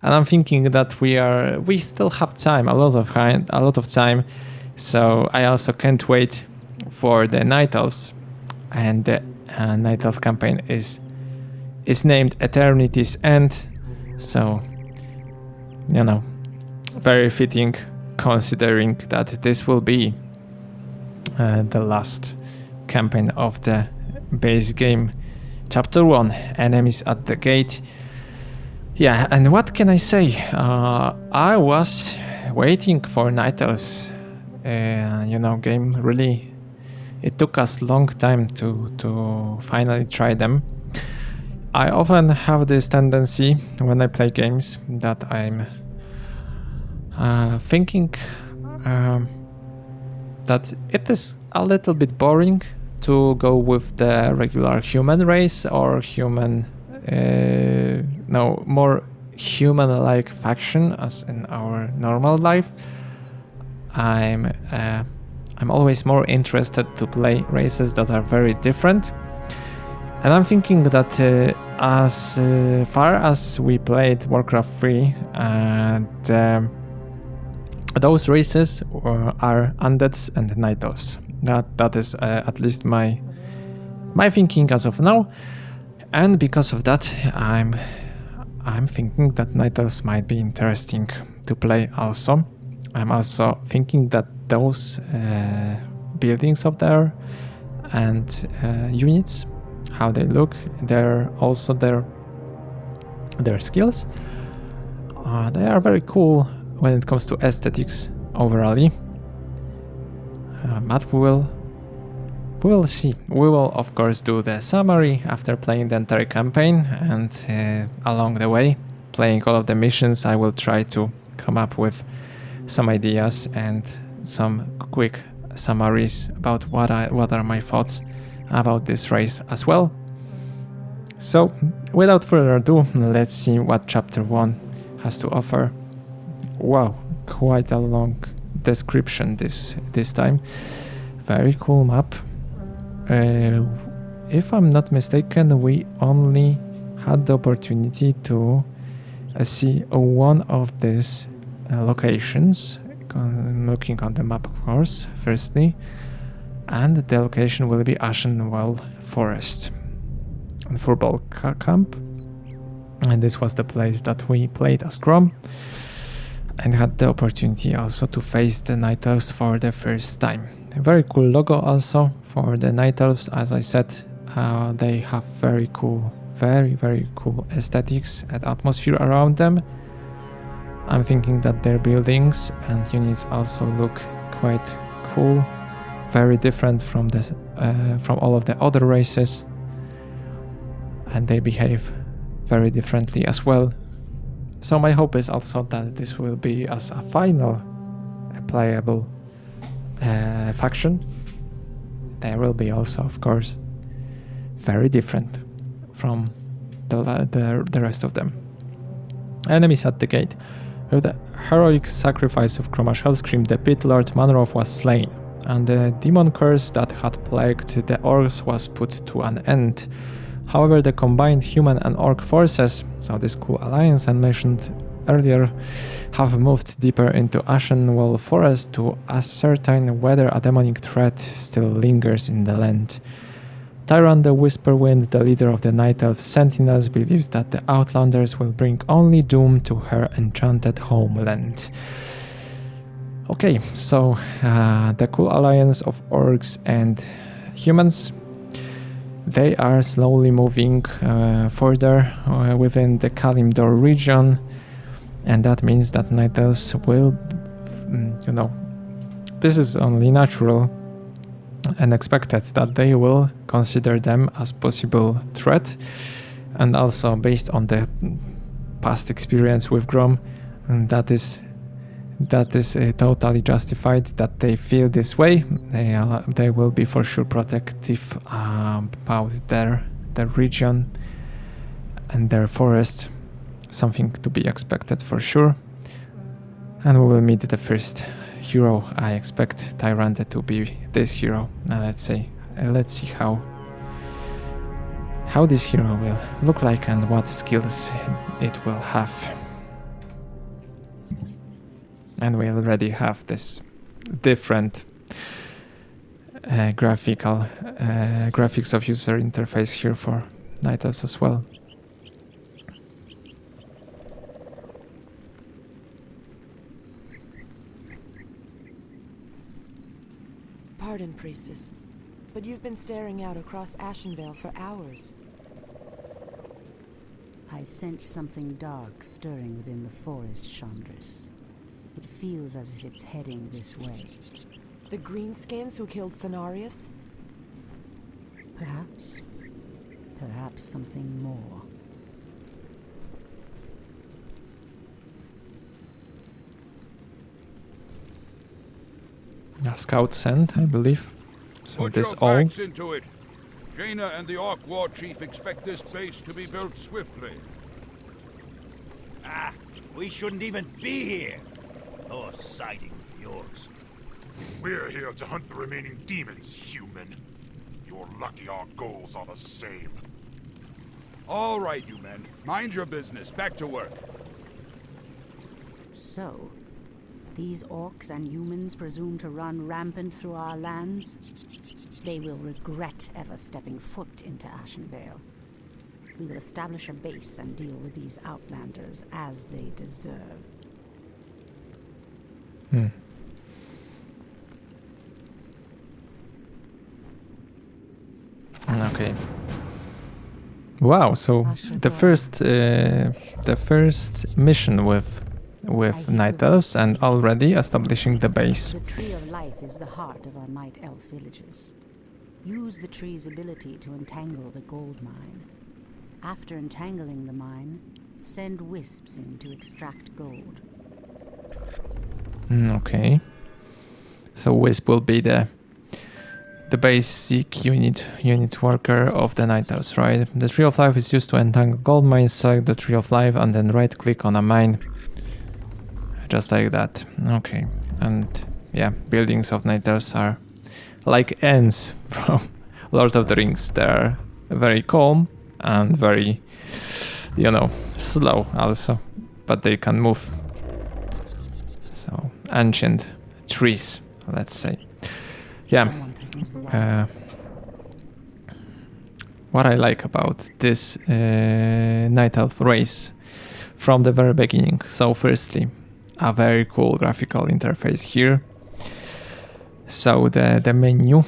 And I'm thinking that we still have time, a lot of time. So I also can't wait for the Night Elves, and the Night Elf campaign is named Eternity's End. So, very fitting, considering that this will be the last campaign of the base game. Chapter 1, Enemies at the Gate. Yeah, and what can I say? I was waiting for Night Elves. Game really. It took us long time to finally try them. I often have this tendency when I play games that I'm thinking that it is a little bit boring to go with the regular human race or more human-like faction as in our normal life. I'm always more interested to play races that are very different. And I'm thinking that as far as we played Warcraft 3, those races are undeads and night elves. That is at least my thinking as of now. And because of that, I'm thinking that night elves might be interesting to play also. I'm also thinking that those buildings up there and units, how they look, their skills, they are very cool when it comes to aesthetics overall. But we'll see. We will of course do the summary after playing the entire campaign, and along the way, playing all of the missions, I will try to come up with some ideas and some quick summaries about what are my thoughts about this race as well. So without further ado, let's see what chapter 1 has to offer. Wow, quite a long description this time. Very cool map. If I'm not mistaken, we only had the opportunity to see one of these locations. Looking on the map, of course, firstly, and the location will be Ashenwell Forest and Furball Camp. And this was the place that we played as Grom, and had the opportunity also to face the Night Elves for the first time. A very cool logo also for the Night Elves. As I said, they have very cool, very cool aesthetics and atmosphere around them. I'm thinking that their buildings and units also look quite cool, very different from all of the other races, and they behave very differently as well. So my hope is also that this will be as a final playable faction. They will be also, of course, very different from the rest of them. Enemies at the gate. With the heroic sacrifice of Cromash Hellscream, the Pit Lord Manroth was slain, and the demon curse that had plagued the orcs was put to an end. However, the combined human and orc forces, so this cool alliance I mentioned earlier, have moved deeper into Ashenwell Forest to ascertain whether a demonic threat still lingers in the land. Tyran the Whisperwind, the leader of the Night Elf Sentinels, believes that the Outlanders will bring only doom to her enchanted homeland. Okay, so the cool alliance of orcs and humans, they are slowly moving further within the Kalimdor region, and that means that Night Elves will, this is only natural and expected that they will consider them as possible threat, and also based on the past experience with Grom, and that is totally justified that they feel this way. They will be for sure protective about their region and their forest, something to be expected for sure. And we will meet the first hero. I expect Tyrande to be this hero. Now let's see how this hero will look like and what skills it will have. And we already have this different graphics of user interface here for night elves as well. Pardon, priestess, but you've been staring out across Ashenvale for hours. I sense something dark stirring within the forest, Chandris. It feels as if it's heading this way. The greenskins who killed Cenarius? Perhaps. Perhaps something more. A scout sent, I believe. So Put this your all. backs into it. Jaina and the Orc War Chief expect this base to be built swiftly. Ah, we shouldn't even be here. Or siding with the orcs. We're here to hunt the remaining demons, human. You're lucky our goals are the same. All right, you men. Mind your business. Back to work. So, these orcs and humans presume to run rampant through our lands? They will regret ever stepping foot into Ashenvale. We will establish a base and deal with these outlanders as they deserve. Okay. Wow. So the first mission with night elves and already establishing the base. The Tree of Life is the heart of our night elf villages. Use the tree's ability to entangle the gold mine. After entangling the mine, send wisps in to extract gold. Okay. So Wisp will be the basic unit worker of the night elves, right? The Tree of Life is used to entangle gold mines. Select the Tree of Life and then right click on a mine. Just like that. Okay. And yeah, buildings of night elves are like ants from Lord of the Rings. They're very calm and very, slow also, but they can move. So ancient trees, let's say. Yeah. What I like about this night elf race from the very beginning. So firstly, a very cool graphical interface here. So the menu,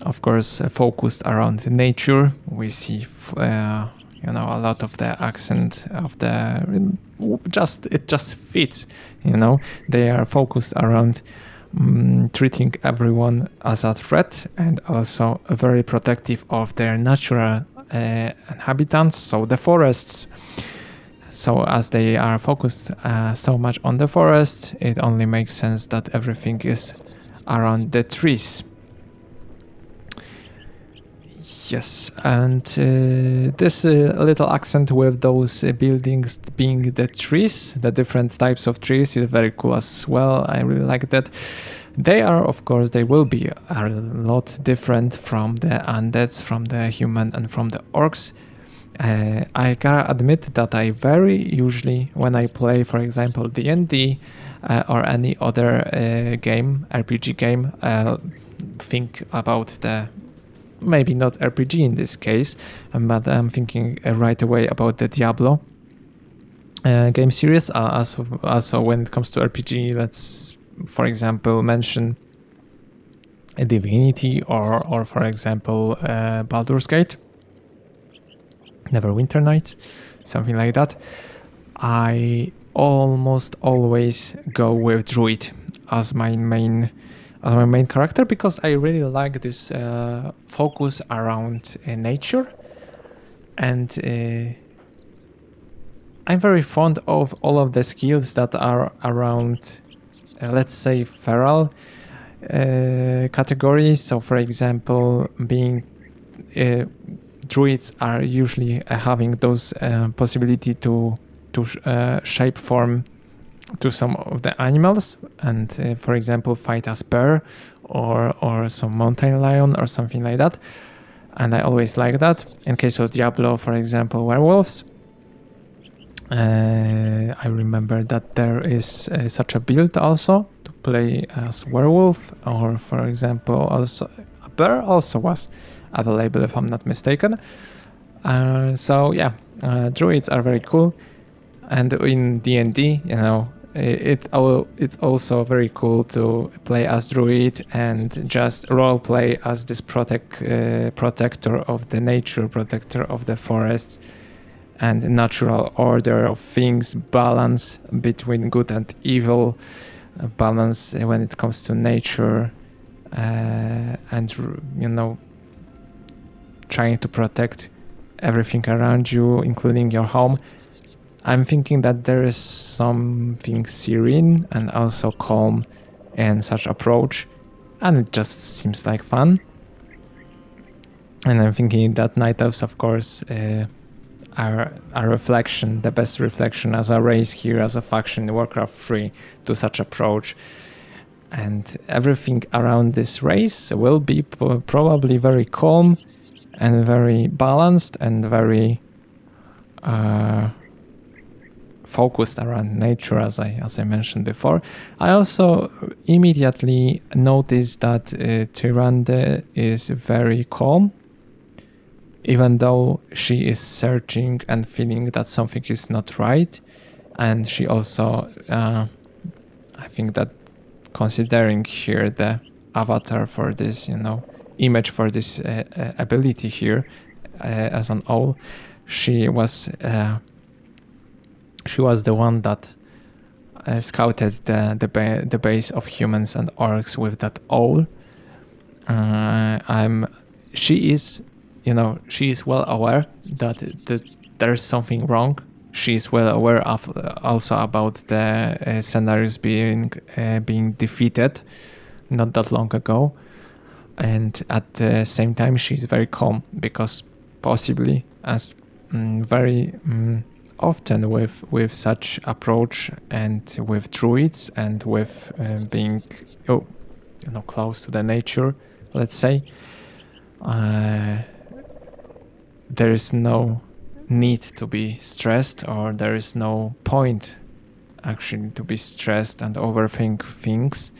of course, focused around nature. We see, a lot of the accent of the it just fits. They are focused around treating everyone as a threat and also very protective of their natural inhabitants. So the forests. So as they are focused so much on the forest, it only makes sense that everything is around the trees. Yes, and this little accent with those buildings being the trees, the different types of trees, is very cool as well. I really like that. They are, of course, they will be a lot different from the undeads, from the human and from the orcs. I gotta admit that I very usually, when I play, for example, D&D or any other RPG game, think about the, maybe not RPG in this case, but I'm thinking right away about the Diablo game series. Also, when it comes to RPG, let's, for example, mention a Divinity or for example, Baldur's Gate. Neverwinter Nights, something like that. I almost always go with Druid as my main character because I really like this focus around nature, and I'm very fond of all of the skills that are around, let's say, feral categories. So, for example, being druids are usually having those possibility to shape form to some of the animals, and for example fight as bear or some mountain lion or something like that. And I always like that. In case of Diablo, for example, werewolves. I remember that there is such a build also to play as werewolf, or for example, also a bear also was available if I'm not mistaken. So yeah, druids are very cool, and in D&D, you know, it's also very cool to play as druid and just role play as this protector of the nature, protector of the forests and natural order of things, balance between good and evil, balance when it comes to nature, and you know, trying to protect everything around you, including your home. I'm thinking that there is something serene and also calm in such approach, and it just seems like fun. And I'm thinking that night elves, of course, are a reflection, the best reflection as a race here, as a faction in Warcraft 3 to such approach. And everything around this race will be probably very calm and very balanced and very focused around nature, as I mentioned before. I also immediately noticed that Tyrande is very calm, even though she is searching and feeling that something is not right. And she also, I think that considering here the avatar for this, you know, image for this ability here as an owl, she was the one that scouted the base of humans and orcs with that owl. She is well aware that there's something wrong. She is well aware of also about the scenarios being defeated not that long ago, and at the same time she's very calm because possibly as very often with such approach and with druids and with being close to the nature, let's say, there is no need to be stressed, or there is no point actually to be stressed and overthink things,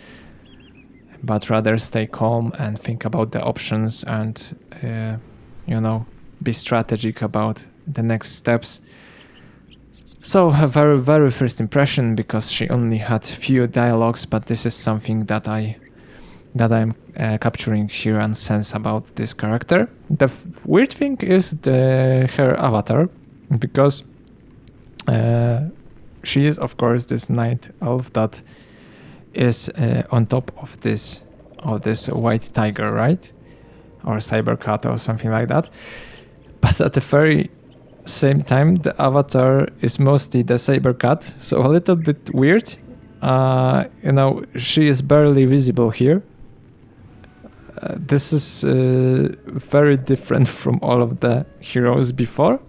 but rather stay calm and think about the options and be strategic about the next steps. So a very, very first impression, because she only had few dialogues, but this is something that I'm capturing here and sense about this character. The weird thing is her avatar, because she is of course this night elf that is on top of this white tiger, right? Or cyber cat or something like that. But at the very same time, the avatar is mostly the saber cat, so a little bit weird. She is barely visible here. This is very different from all of the heroes before,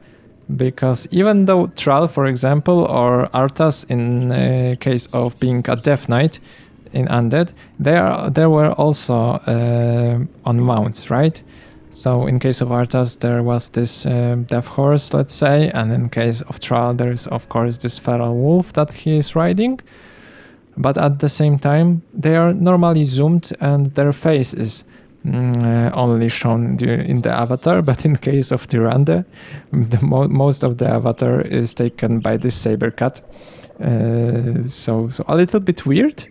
because even though Thrall, for example, or Arthas in case of being a Death Knight in Undead, they were also on mounts, right? So in case of Arthas, there was this death horse, let's say, and in case of Thrall, there is of course this feral wolf that he is riding. But at the same time, they are normally zoomed and their face is only shown in the avatar. But in case of Tyrande, most of the avatar is taken by this saber cat. So a little bit weird,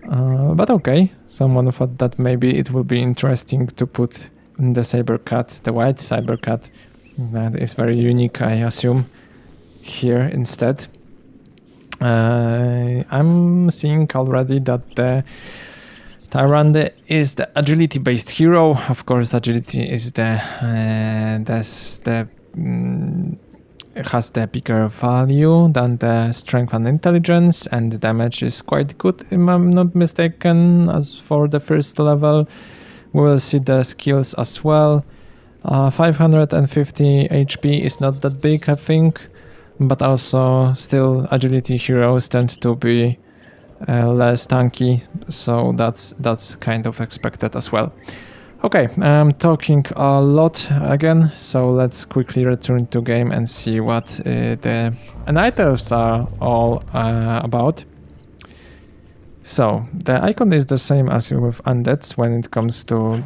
but okay. Someone thought that maybe it would be interesting to put the saber cat, the white saber cat, that is very unique, I assume, here instead. I'm seeing already that the Tyrande is the agility-based hero. Of course, agility is has the bigger value than the strength and intelligence, and the damage is quite good, if I'm not mistaken. As for the first level, we will see the skills as well. 550 HP is not that big, I think, but also still agility heroes tend to be less tanky, so that's kind of expected as well. Okay, I'm talking a lot again, so let's quickly return to game and see what the items are all about. So, the icon is the same as with undeads when it comes to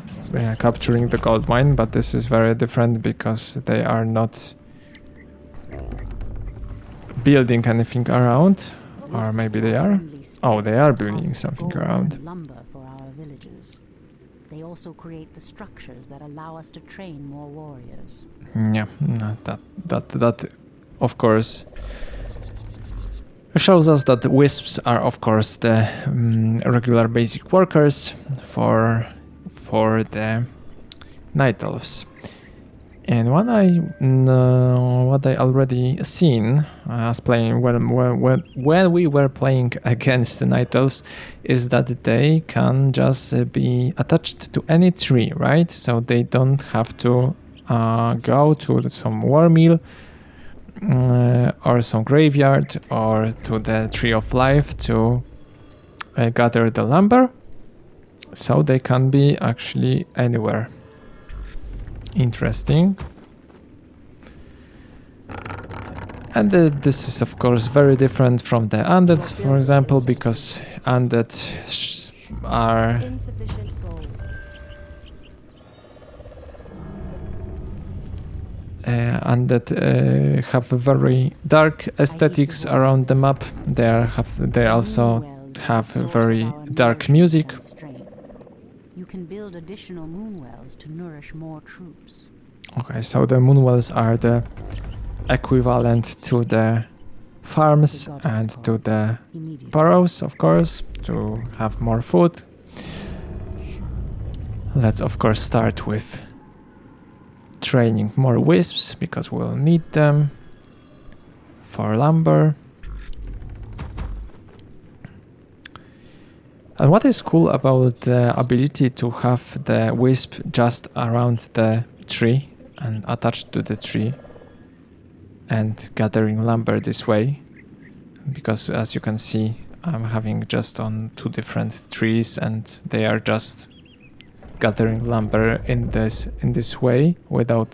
capturing the gold mine, but this is very different because they are not building anything around, or maybe they are. Oh, they are building something around. Lumber for our villages. They also create the structures that allow us to train more warriors. Yeah, no, that of course shows us that wisps are of course the regular basic workers for the night elves. And what I already seen as playing when we were playing against the night elves is that they can just be attached to any tree, right? So they don't have to go to some war mill or some graveyard or to the tree of life to gather the lumber. So they can be actually anywhere. Interesting. And this is of course very different from the undeads, for example, because undead are Insufficient gold. undead have very dark aesthetics around the map. They also have very dark music. You can build additional moonwells to nourish more troops. Okay, so the moonwells are the equivalent to the farms and to the burrows, of course, to have more food. Let's of course start with training more wisps because we'll need them for lumber. And what is cool about the ability to have the wisp just around the tree and attached to the tree and gathering lumber this way, because as you can see I'm having just on two different trees and they are just gathering lumber in this way without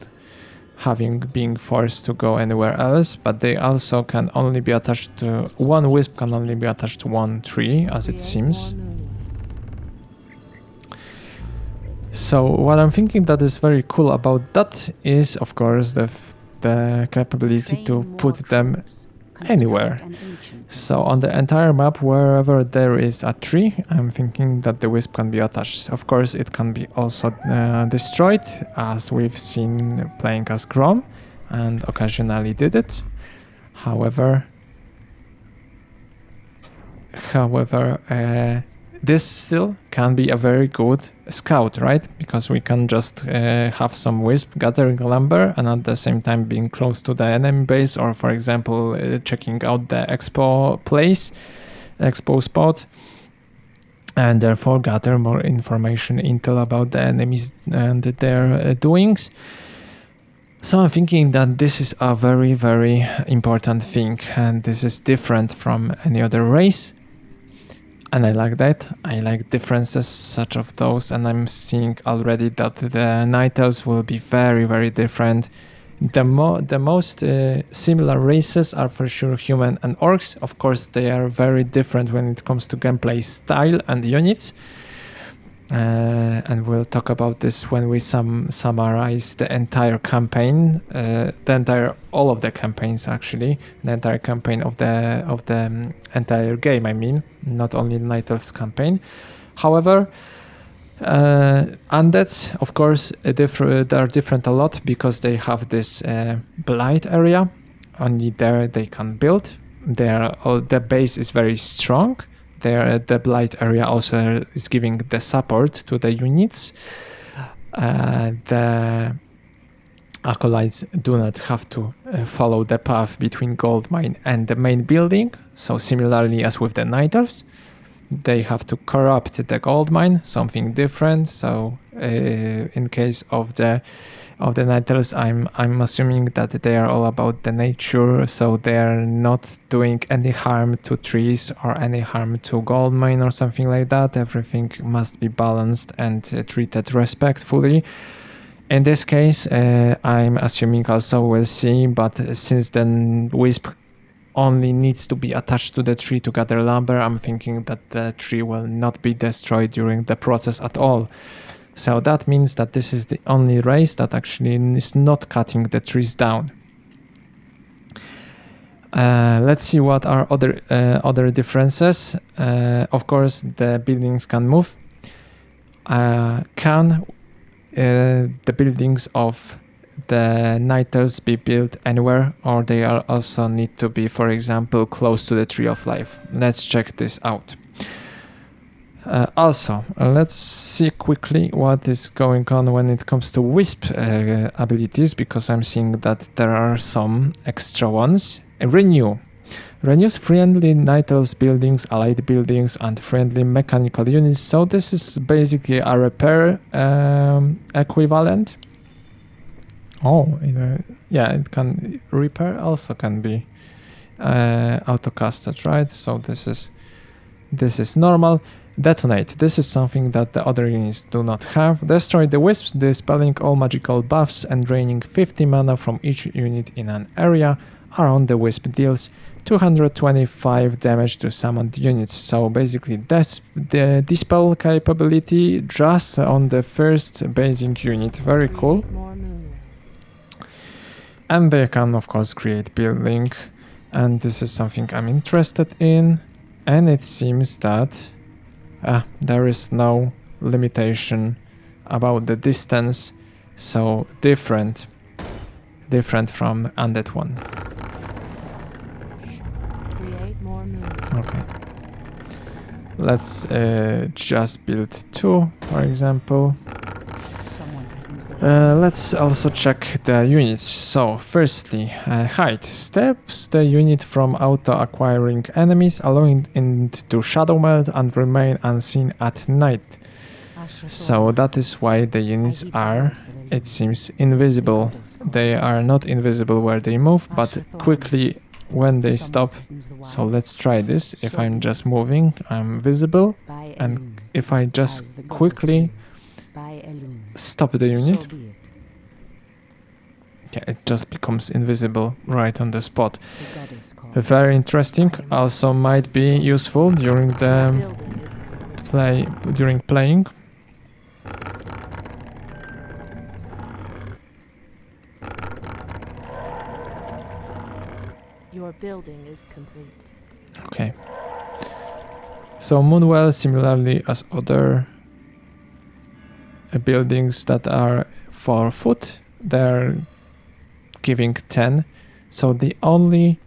being forced to go anywhere else, but they also can only be attached to one wisp can only be attached to one tree, as it seems. So what I'm thinking that is very cool about that is of course the capability to put them anywhere. So on the entire map, wherever there is a tree, I'm thinking that the wisp can be attached. Of course, it can be also destroyed, as we've seen playing as Grom, and occasionally did it. However, this still can be a very good scout, right? Because we can just have some wisp gathering lumber and at the same time being close to the enemy base, or for example checking out the expo spot, and therefore gather more information, intel about the enemies and their doings. So I'm thinking that this is a very, very important thing, and this is different from any other race. And I like that. I like differences such of those, and I'm seeing already that the night elves will be very, very different. The most similar races are for sure human and orcs. Of course, they are very different when it comes to gameplay style and units. And we'll talk about this when we summarize the entire campaign, all of the campaigns actually, the entire campaign of the entire game. I mean, not only the Night Elves campaign. However, undeads, of course, they are different a lot because they have this blight area. Only there they can build. The base is very strong. The blight area also is giving the support to the units. The acolytes do not have to follow the path between gold mine and the main building. So similarly as with the night elves, they have to corrupt the gold mine, something different. So in case of the of the Nightels. I'm assuming that they are all about the nature, so they are not doing any harm to trees or any harm to gold mine or something like that. Everything must be balanced and treated respectfully. In this case, I'm assuming also we'll see, but since the wisp only needs to be attached to the tree to gather lumber, I'm thinking that the tree will not be destroyed during the process at all. So that means that this is the only race that actually is not cutting the trees down. Let's see what are other differences. Of course, the buildings can move. Can the buildings of the Nightels be built anywhere, or they are also need to be, for example, close to the Tree of Life? Let's check this out. Also, let's see quickly what is going on when it comes to Wisp abilities, because I'm seeing that there are some extra ones. Renew. Renews friendly Nightels buildings, allied buildings, and friendly mechanical units. So this is basically a repair equivalent. Oh, yeah, it can repair. Also can be auto-casted, right? So this is normal. Detonate. This is something that the other units do not have. Destroy the wisps, dispelling all magical buffs and draining 50 mana from each unit in an area around the wisp. Deals 225 damage to summoned units. So basically the dispel capability just on the first basic unit. Very cool. And they can of course create building, and this is something I'm interested in. And it seems that there is no limitation about the distance, so different from Undead one. Create more moons. Okay. Let's just build 2, for example. Let's also check the units. So, firstly, height steps the unit from auto-acquiring enemies, allowing it to shadow melt and remain unseen at night. So that is why the units are, it seems, invisible. They are not invisible where they move, but quickly when they stop. So let's try this. If I'm just moving, I'm visible, and if I just quickly stop the unit, yeah, it just becomes invisible right on the spot. Very interesting. Also might be useful during the playing. Your building is complete. Okay. So Moonwell, similarly as other buildings that are 4 foot, they're giving 10. So the only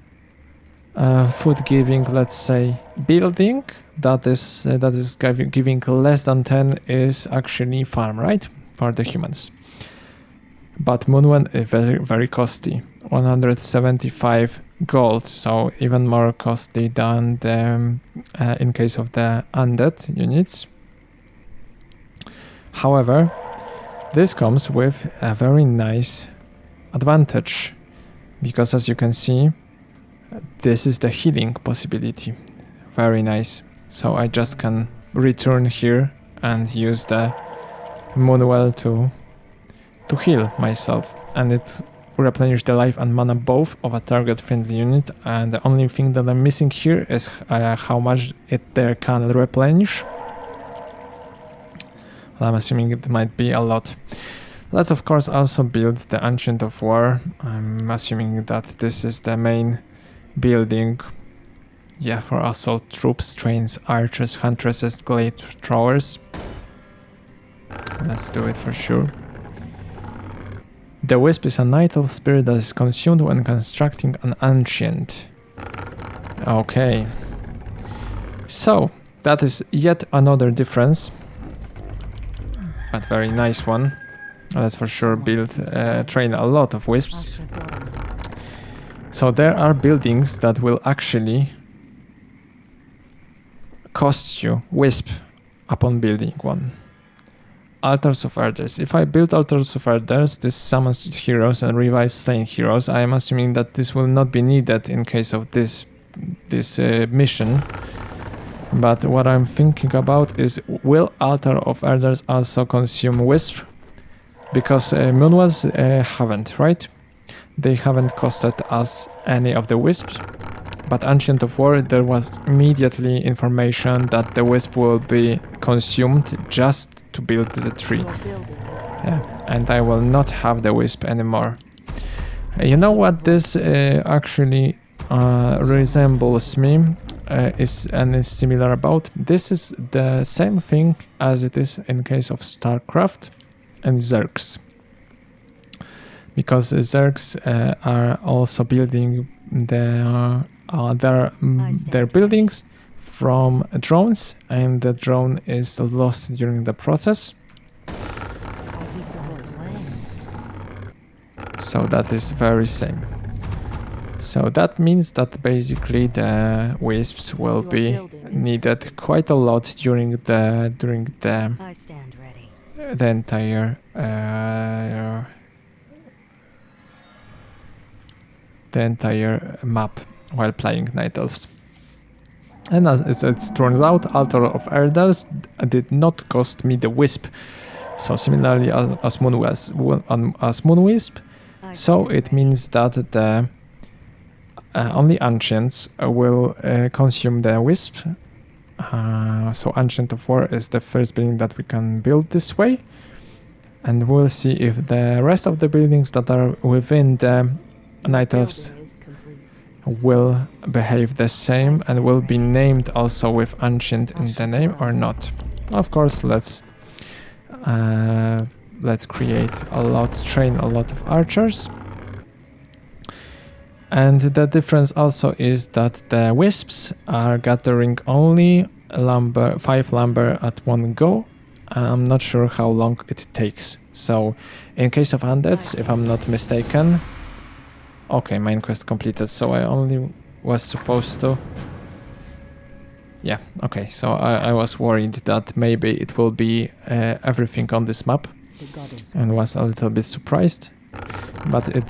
food giving, let's say, building that is giving less than 10 is actually farm, right, for the humans. But Moonwen is very, very costly, 175 gold, so even more costly than the in case of the undead units. However, this comes with a very nice advantage, because as you can see, this is the healing possibility. Very nice. So I just can return here and use the Moonwell to heal myself, and it replenish the life and mana both of a target friendly unit. And the only thing that I'm missing here is how much it there can replenish. I'm assuming it might be a lot. Let's of course also build the Ancient of War. I'm assuming that this is the main building. Yeah, for assault troops, trains, archers, huntresses, glade throwers. Let's do it for sure. The Wisp is a nightel spirit that is consumed when constructing an ancient. Okay. So, that is yet another difference. But very nice one. Let's for sure train a lot of Wisps. So there are buildings that will actually cost you Wisp upon building one. Altars of Elders. If I build Altars of Elders, this summons heroes and revives slain heroes. I am assuming that this will not be needed in case of this mission. But what I'm thinking about is, will Altar of Elders also consume Wisp? Because Moonwells haven't, right? They haven't costed us any of the Wisps. But Ancient of War, there was immediately information that the Wisp will be consumed just to build the tree. Your building is Yeah, and I will not have the Wisp anymore. You know what this actually resembles me is similar about? This is the same thing as it is in case of StarCraft and Zergs. Because Zergs are also building their buildings from drones, and the drone is lost during the process. So that is very same. So that means that basically the wisps will be needed quite a lot during the I stand ready. the entire map while playing Night Elves. And as it turns out, Altar of Elders did not cost me the Wisp. So similarly as Moonwisp. So it means that the only Ancients will consume the Wisp. So Ancient of War is the first building that we can build this way. And we'll see if the rest of the buildings that are within the Night Elves will behave the same and will be named also with Ancient in the name or not. Of course, let's train a lot of archers. And the difference also is that the wisps are gathering only 5 lumber at one go. I'm not sure how long it takes. So in case of undeads, if I'm not mistaken, okay, main quest completed, so I only was supposed to... Yeah, okay, so I was worried that maybe it will be everything on this map, and was a little bit surprised. But it,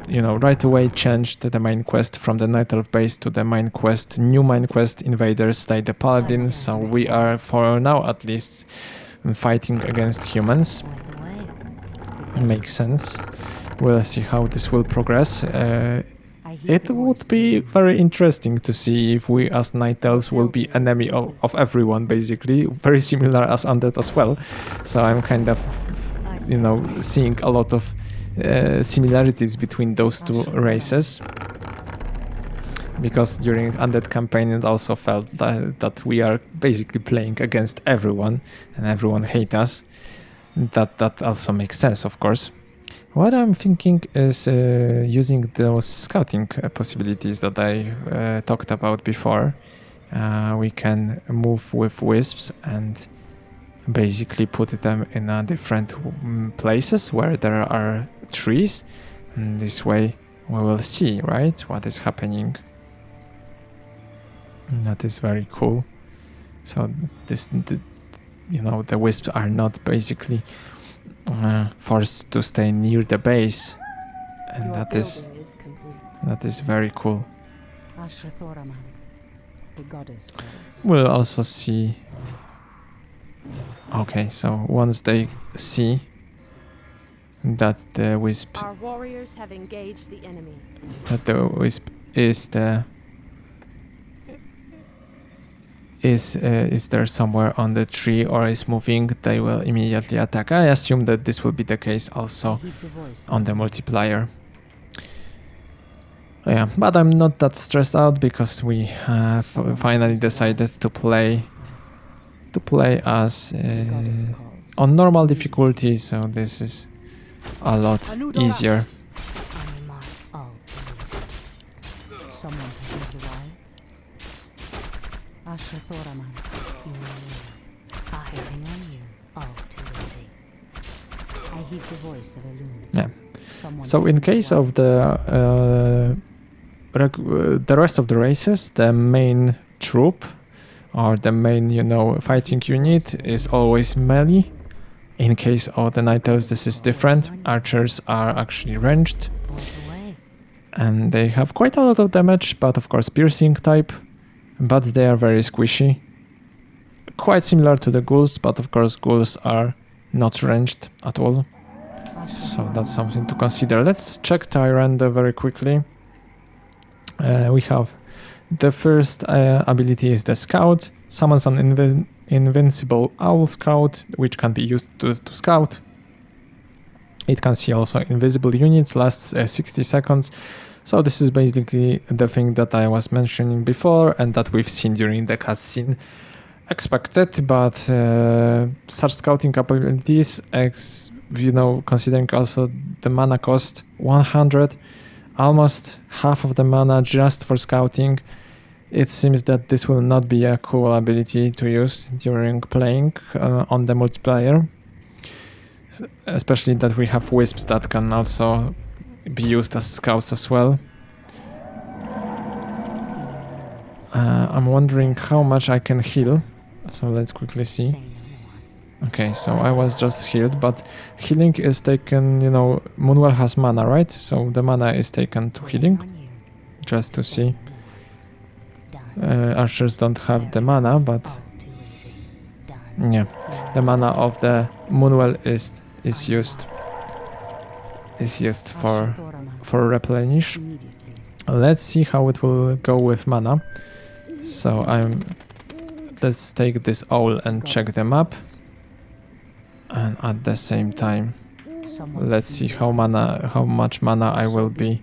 right away changed the main quest from the Night Elf base to the main quest, new main quest, Invaders Slay the Paladin, so we are, for now at least, fighting against humans. Makes sense. We'll see how this will progress. It would be very interesting to see if we as Night Elves will be enemy of everyone, basically. Very similar as Undead as well. So I'm kind of, seeing a lot of similarities between those two races. Because during Undead campaign it also felt that we are basically playing against everyone and everyone hates us. That also makes sense, of course. What I'm thinking is using those scouting possibilities that I talked about before. We can move with wisps and basically put them in different places where there are trees. And this way we will see, right, what is happening. And that is very cool. So the wisps are not basically forced to stay near the base, and that is very cool. We'll also see. Okay, so once they see that the wisp, our warriors have engaged the enemy. That the wisp is there somewhere on the tree or is moving, they will immediately attack. I assume that this will be the case also on the multiplier. Yeah, but I'm not that stressed out because we have finally decided to play as on normal difficulty, so this is a lot easier. Yeah. So in case of the rest of the races, the main troop or the main fighting unit is always melee, In case of the Night Elves, this is different. Archers are actually ranged, and they have quite a lot of damage, but of course piercing type, but they are very squishy. Quite similar to the ghouls, but of course ghouls are not ranged at all. So that's something to consider. Let's check Tyrande very quickly. We have the first ability is the Scout. Summons an invincible owl scout, which can be used to scout. It can see also invisible units, lasts 60 seconds. So this is basically the thing that I was mentioning before and that we've seen during the cutscene. Expected, but such scouting capabilities, considering also the mana cost, 100, almost half of the mana just for scouting. It seems that this will not be a cool ability to use during playing on the multiplayer. Especially that we have wisps that can also be used as scouts as well. I'm wondering how much I can heal. So let's quickly see. Okay, so I was just healed, but healing is taken, Moonwell has mana, right? So the mana is taken to healing, just to see. Archers don't have the mana, but yeah, the mana of the Moonwell is used for replenish. Let's see how it will go with mana. So let's take this owl and check the map, and at the same time let's see how much mana I will be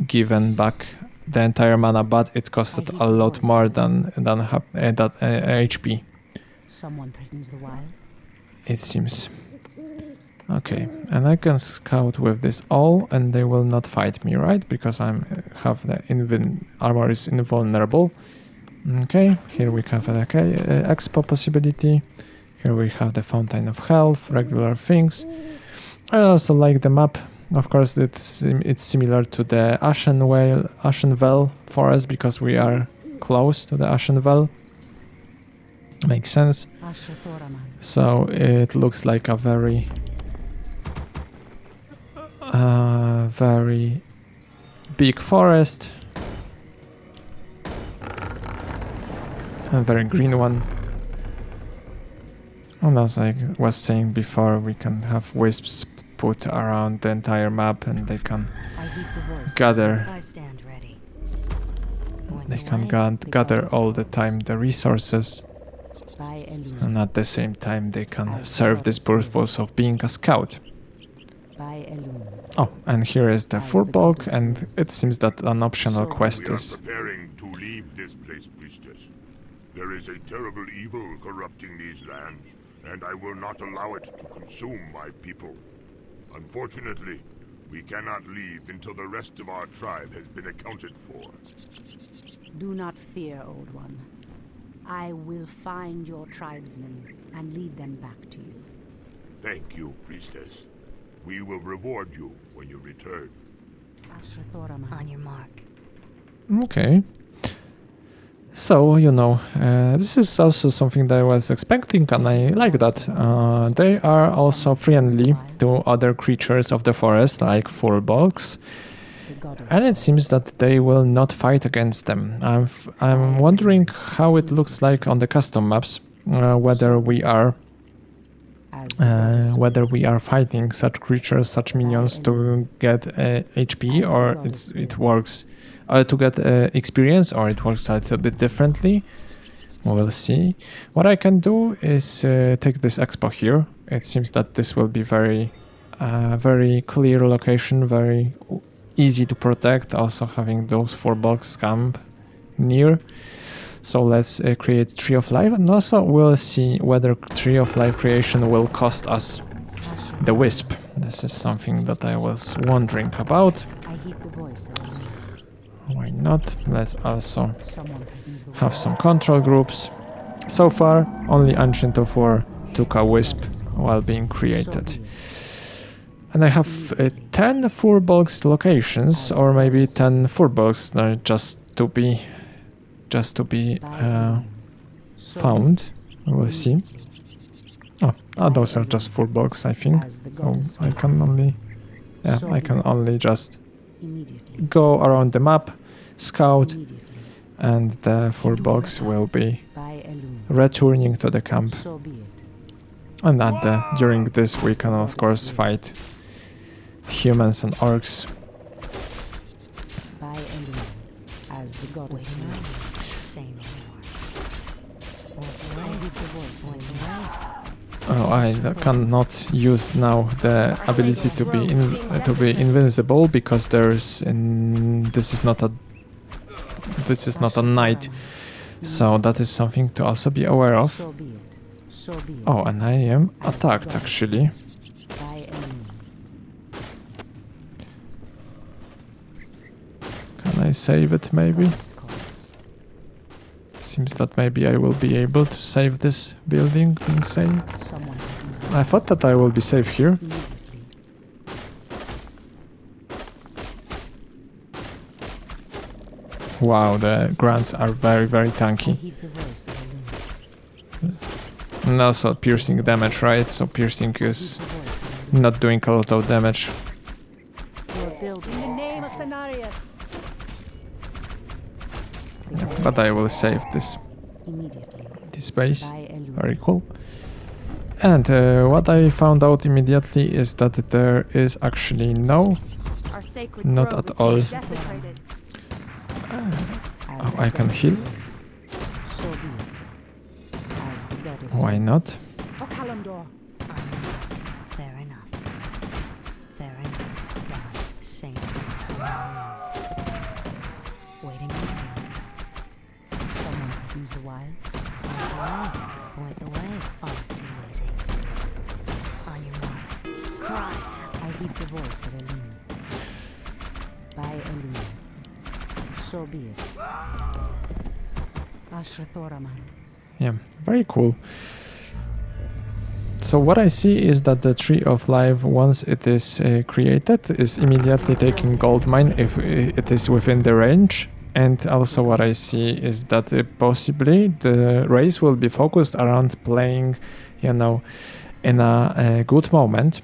given back. The entire mana, but it costed a lot more than that HP. Someone threatens the wilds. It seems. Okay, and I can scout with this owl, and they will not fight me, right? Because I have the armor is invulnerable. Okay, here we have the expo possibility. Here we have the Fountain of Health, regular things. I also like the map. Of course, it's similar to the Ashenvale forest because we are close to the Ashenvale. Makes sense. So it looks like a very big forest. A very green one. And as I was saying before, we can have wisps put around the entire map, and they can gather. They can gather all the time the resources, and at the same time they can serve this purpose of being a scout. Oh, and here is the Furbolg, and it seems that an optional quest is. We are preparing to leave this place, priestess. There is a terrible evil corrupting these lands, and I will not allow it to consume my people. Unfortunately, we cannot leave until the rest of our tribe has been accounted for. Do not fear, Old One. I will find your tribesmen and lead them back to you. Thank you, priestess. We will reward you when you return. On your mark. Okay. So, this is also something that I was expecting, and I like that. They are also friendly to other creatures of the forest, like Furbolgs, and it seems that they will not fight against them. I'm wondering how it looks like on the custom maps, whether we are fighting such creatures, such minions to get HP, or it works to get experience, or it works a little bit differently. We'll see. What I can do is take this expo here. It seems that this will be very clear location, very easy to protect, also having those 4 blocks camp near. So let's create Tree of Life, and also we'll see whether Tree of Life creation will cost us the Wisp. This is something that I was wondering about. Why not? Let's also have some control groups. So far, only Ancient of War took a Wisp while being created. And I have 10 Furbolgs locations, or maybe 10 Furbolgs just to be found. We'll see. Oh, those are just full blocks, I think. As the So goddess I can wills. only... Yeah, So I be can it. only just Immediately. go around the map, scout, Immediately. and the full blocks will be By Elune. returning to the camp. So be it. And during this we can of course fight humans and orcs. By Elune. As the goddess wills. Say no more. I heed the voice of Elune. Oh, I cannot use now the ability to be invincible because this is not a night, so that is something to also be aware of. So be it. So be it. Oh, and I am attacked actually. By Elune. Can I save it maybe? Goddess calls. Seems that maybe I will be able to save this building being saved. Someone opens the I thought that I will be safe here. immediately. Wow, the grunts are very, very I tanky. heed the voice of Elune. And also piercing damage, right? So piercing is not doing a lot of damage. Your building. In the name of Cenarius. But I will save this Immediately. base. By Elune. Very cool. And what I found out immediately is that there is actually Our sacred Not grove at is all. desecrated. As Oh, the I can goddess heal. wills. So be it. As the goddess Why wills. not? Oh, Kalimdor. Fair enough. Fair enough. Right. Say no more. Waiting on you. Someone threatens the wild. Point the way. Oh, too easy. On your mark. Cry. I heed the voice of Elune. By Elune. So be it. Ashrathoraman. Yeah, very cool. So what I see is that the Tree of Life, once it is created, is immediately taking gold mine if it is within the range. And also what I see is that possibly the race will be focused around playing, in a good moment.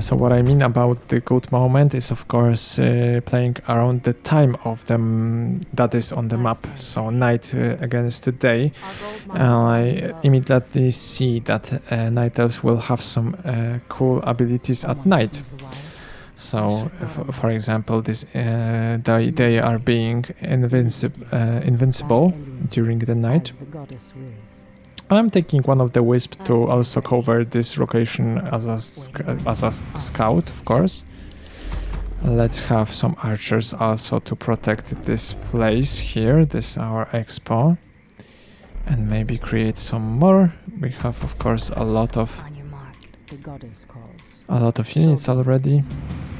So what I mean about the good moment is of course playing around the time of them that is on the map, so night against the day. I immediately see that night elves will have some cool abilities at night. So for example, they are being invincible during the night. As the goddess wills. I'm taking one of the wisps to also cover this location as a scout, of course. Let's have some archers also to protect this place here. This is our expo. And maybe create some more. We have, of course, a lot of On your mark. The goddess calls. units already.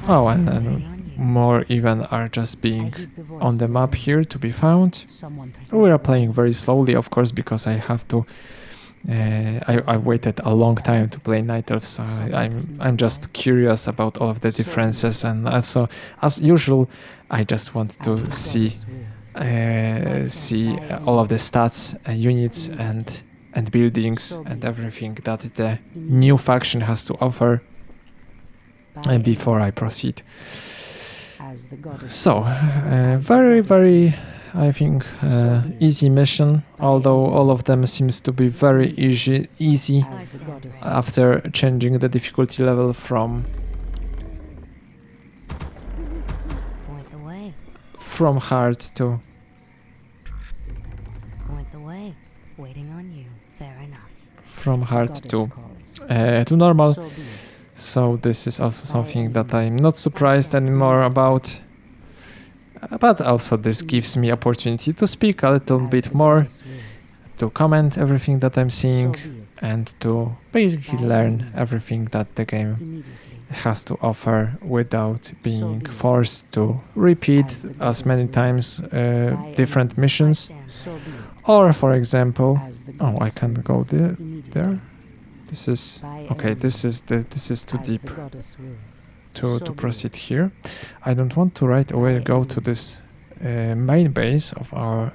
Oh, and then more even are just being on the map here to be found. Someone threatens We are the playing very slowly, of course, because I have to. I waited a long time to play Night Elves, so I'm just curious about all of the differences, and also, as usual, I just want to As the see goddess wills. all of the stats, units, and buildings, and everything that the new faction has to offer By before I proceed. As the goddess So, wills. very, very, I think, easy mission, although all of them seems to be very easy As the goddess after changing the difficulty level from Point the way. hard to Point the way. Waiting on you. Fair enough. hard goddess calls. to normal. So be it. So this is also something that I'm not surprised anymore about. But also this gives me opportunity to speak a little As bit the more, goddess wills. to comment everything that I'm seeing, So be it. and to basically learn everything that the game Immediately. has to offer without being forced to repeat as many times different missions. Stand So be it. Or for example, As the oh, I goddess can't go wills. there. Immediately. This is By okay. Elune. This is too As deep the goddess wills. to So be proceed here. I don't want to right away go to this main base of our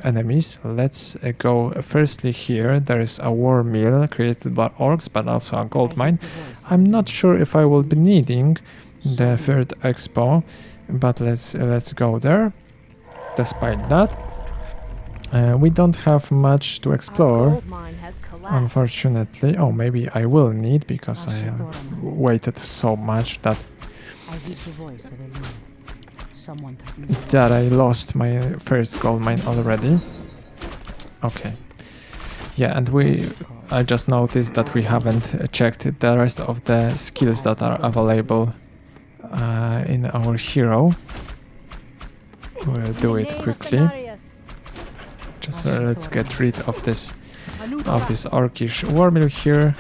enemies. Let's go firstly here. There is a war mill created by orcs, but also a gold mine. I'm not sure if I will be needing the third expo, but let's go there. Despite that, we don't have much to explore, Gold mine has collapsed. unfortunately. Oh, maybe I will need, because I waited so much that I heed the voice of Elune. Someone threatens the that I lost my first gold mine already. Okay. Yeah, and I just noticed that we haven't checked the rest of the skills that are available in our hero. We'll do it quickly. Just let's get rid of this orcish war mill here,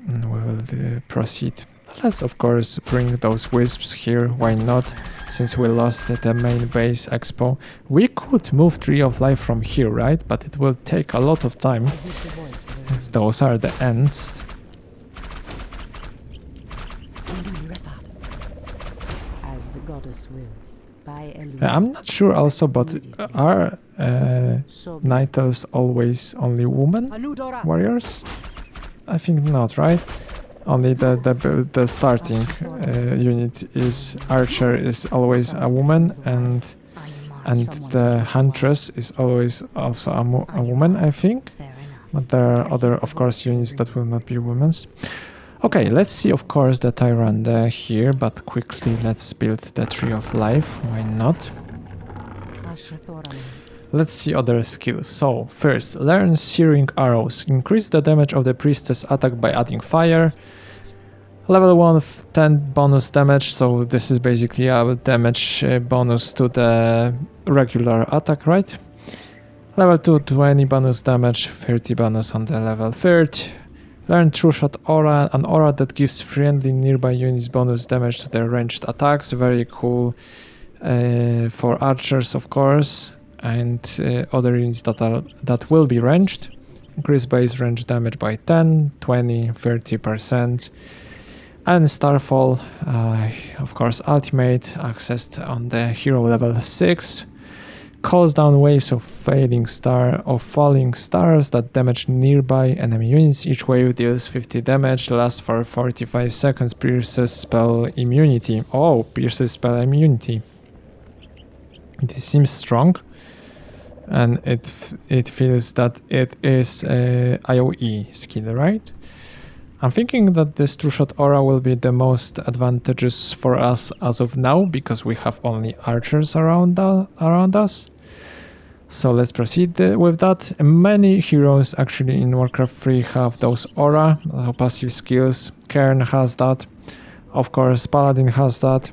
and we will proceed. Let's of course bring those wisps here. Why not? Since we lost the main base expo, we could move Tree of Life from here, right? But it will take a lot of time. Those are the ends. As the goddess wills. By Elune. I'm not sure also, but are Night Elves always only women warriors? I think not, right? Only the starting unit is Archer is always a woman, and the Huntress is always also a woman, I think. But there are other, of course, units that will not be women's. Okay, let's see, of course, the Tyrande here, but quickly let's build the Tree of Life. Why not? Let's see other skills. So, first, learn Searing Arrows. Increase the damage of the priestess attack by adding fire. Level 1, 10 bonus damage, so this is basically a damage bonus to the regular attack, right? Level 2, 20 bonus damage, 30 bonus on the level 3rd. Learn True Shot Aura, an aura that gives friendly nearby units bonus damage to their ranged attacks. Very cool for archers, of course, and other units that will be ranged. Increase base range damage by 10, 20, 30%. And Starfall, of course, ultimate, accessed on the hero level 6. Calls down waves of falling stars that damage nearby enemy units. Each wave deals 50 damage, lasts for 45 seconds, pierces spell immunity. Oh, pierces spell immunity. This seems strong, and it feels that it is IOE skill, right? I'm thinking that this True Shot Aura will be the most advantageous for us as of now, because we have only archers around us. So let's proceed with that. Many heroes actually in Warcraft 3 have those aura, passive skills. Cairn has that. Of course, Paladin has that.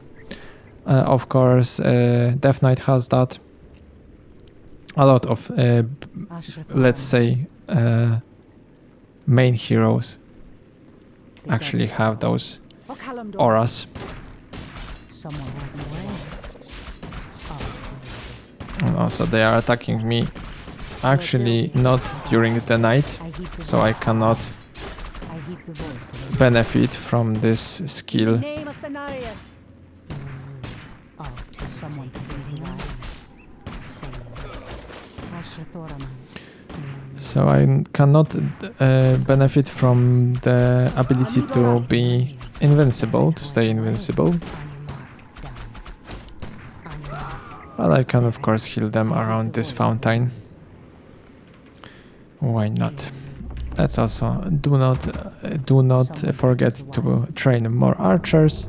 Of course, Death Knight has that. A lot of, let's say, main heroes actually have those auras. And also they are attacking me actually not during the night, so I cannot benefit from this skill. So I cannot benefit from the ability to be invincible, to stay invincible. But I can of course heal them around this fountain. Why not? Let's also do not forget to train more archers.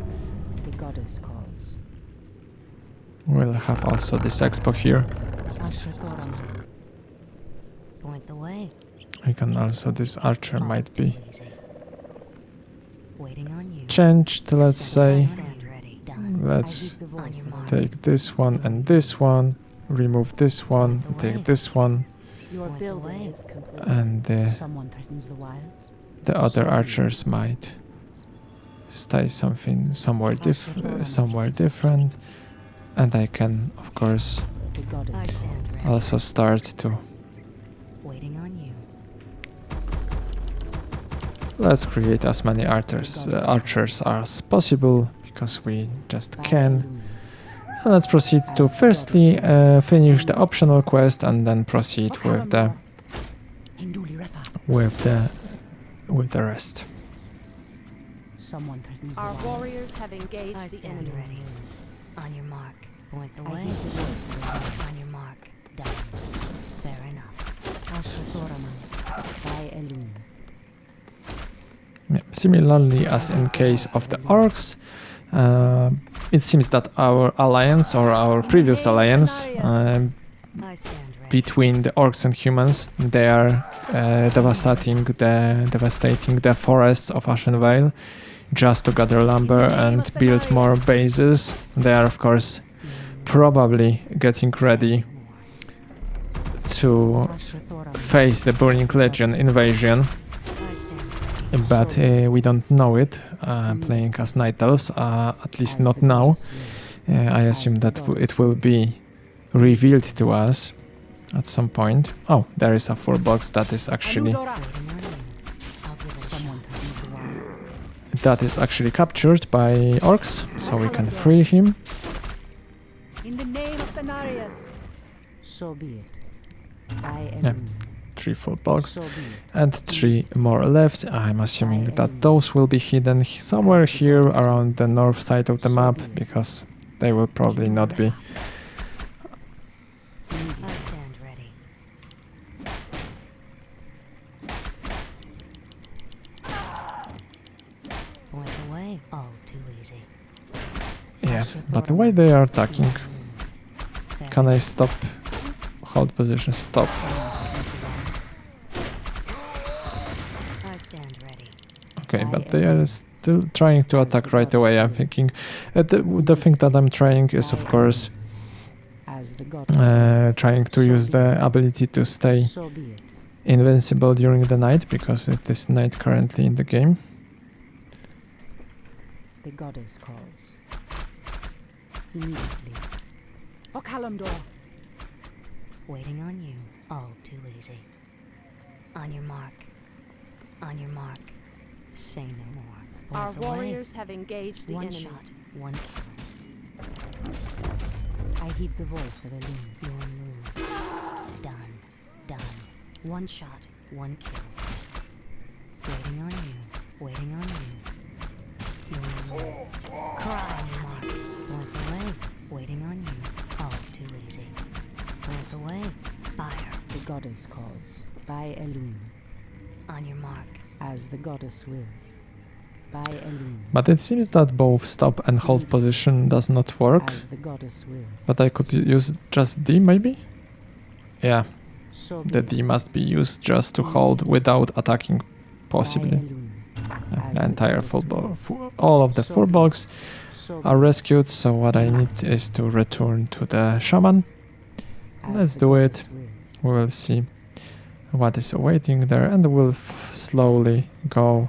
We'll have also this expo here. Point the way. I can also, this archer might be Waiting on you. changed, let's say. Stand ready. Done. Let's On your mark. take this one and this one, remove this one, take this one, Your Point the building way. is complete. and Someone threatens the wilds. the other archers might stay somewhere different, and I can of course The goddess I stand ready. also start to Waiting on you. let's create as many archers as possible, because we just can. Let's proceed to firstly finish the optional quest and then proceed with the rest. Someone threatens the Our wild. warriors have engaged I the stand enemy. ready. On your mark. Point the I way. heed the voice of Elune. On your mark. Done. Fair enough. Ashrathoraman by Elune. Yeah. Similarly as in case of the orcs, it seems that our alliance or our previous alliance I stand ready. between the orcs and humans, they are devastating the forests of Ashenvale just to gather lumber and build more bases. They are of course probably getting ready to Ashrathoraman. face the Burning Legion invasion, I stand ready. but we don't know it playing as Night Elves, at least As not the now. goddess wills. I assume that it will be revealed to us at some point. Oh, there is a full box that is actually Someone threatens the wild. captured by orcs, so we can free him. In the name of Cenarius. So be it. By Yeah. Elune. 3 full box So be it. and 3 more left. I'm assuming that those will be hidden somewhere here around the north side of the map, because they will probably not be. I stand ready. Point the way. Oh, too easy. Yeah, but the way they are attacking, Fair can I stop? Hold position, stop. I stand ready. Okay, but they are still trying to attack right away. I'm thinking the thing that I'm trying is of course As the goddess trying to use the ability to stay wills. So be it. invincible during the night, because it is night currently in the game. The goddess calls. Immediately. Okalamdor. Waiting on you. Oh, too easy. On your mark. On your mark. Say no more. Point Our the way. warriors have engaged the One enemy. shot. One kill. I heed the voice of Elune. Your move. Done. Done. One shot. One kill. Waiting on you. Waiting on you. Your move. Cry on your mark. Point the way. Waiting on you. Oh, too easy. Point the way. Fire. The goddess calls. By Elune. On your mark. As the goddess wills. By Elune. But it seems that both stop and hold position does not work. As the goddess wills. But I could use just D maybe? Yeah, So the be D it. must be used just to hold without attacking, By possibly. Elune. As The the entire goddess wills. all of the So full be box So be are it. rescued, so what I need is to return to the shaman. As Let's the do goddess it. wills. We will see what is awaiting there, and we'll slowly go